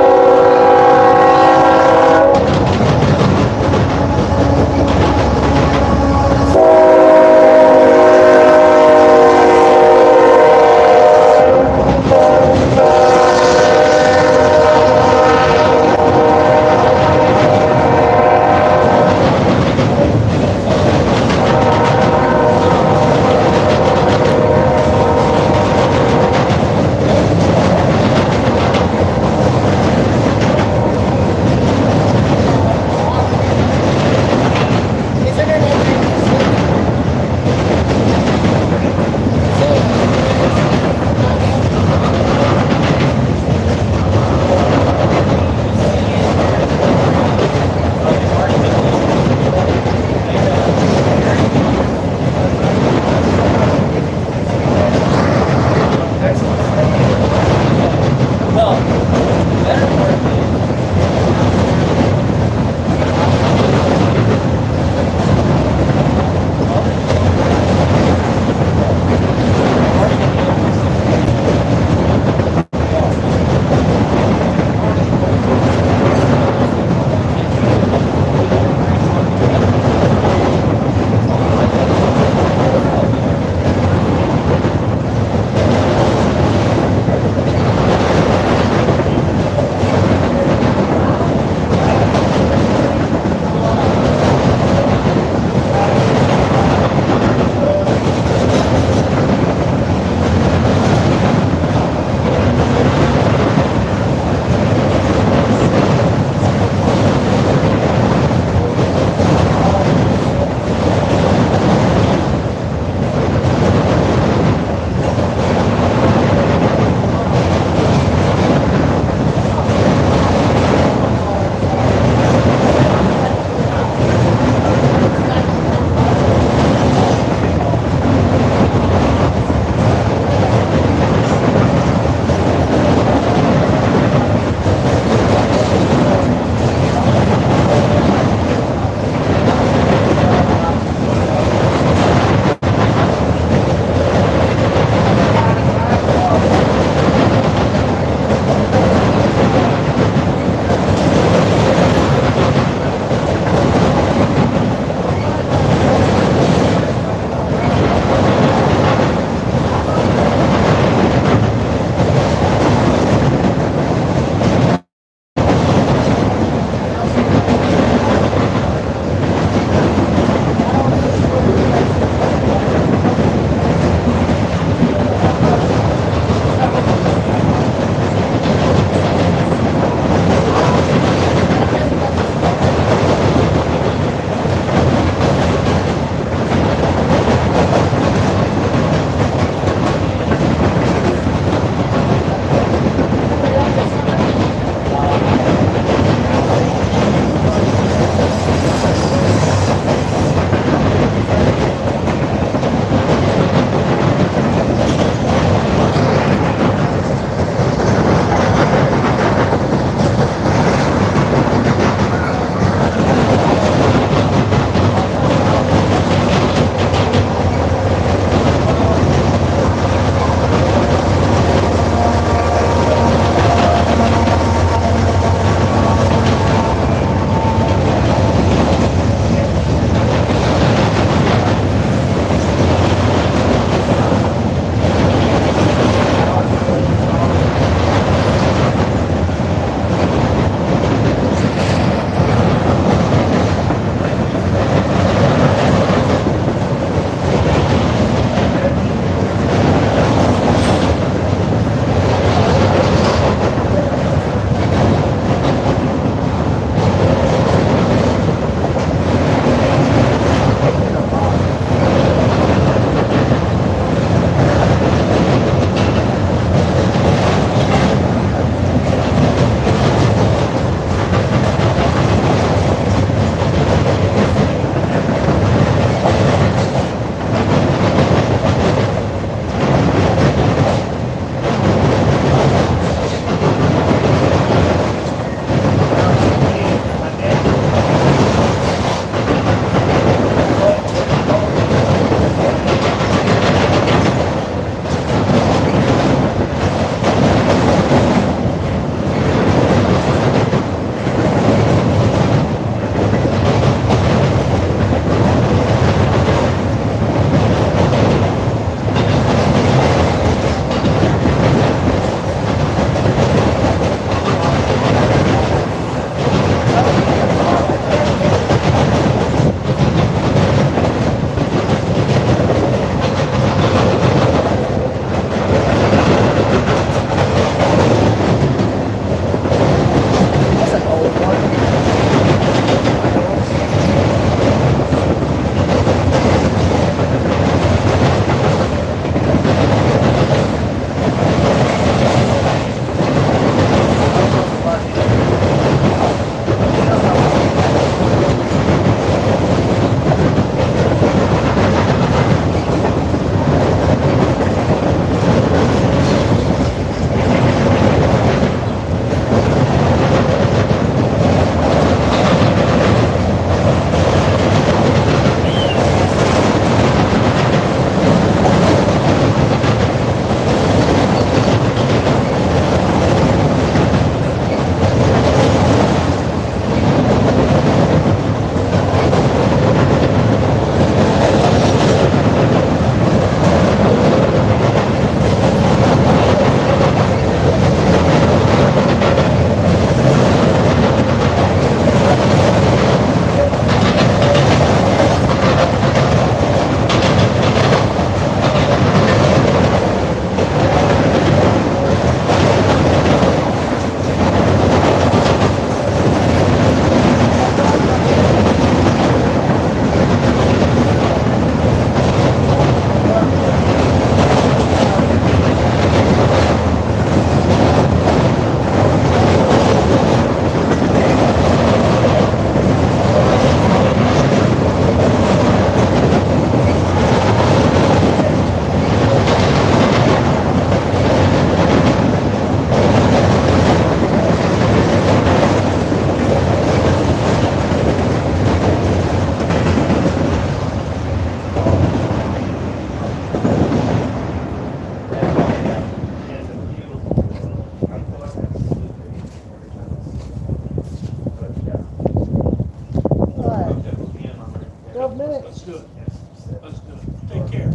Let's do it. Take care.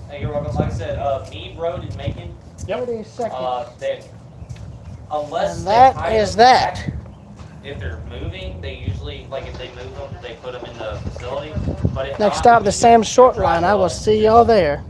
Hey, you're welcome. Like I said, Mead Road in Macon, 30 seconds. they, unless And they that hide is them that. back, if they're moving, they usually, like if they move them, they put them in the facility. But if Next not, stop, the we Sam just Short drive Line. I will up. see y'all there.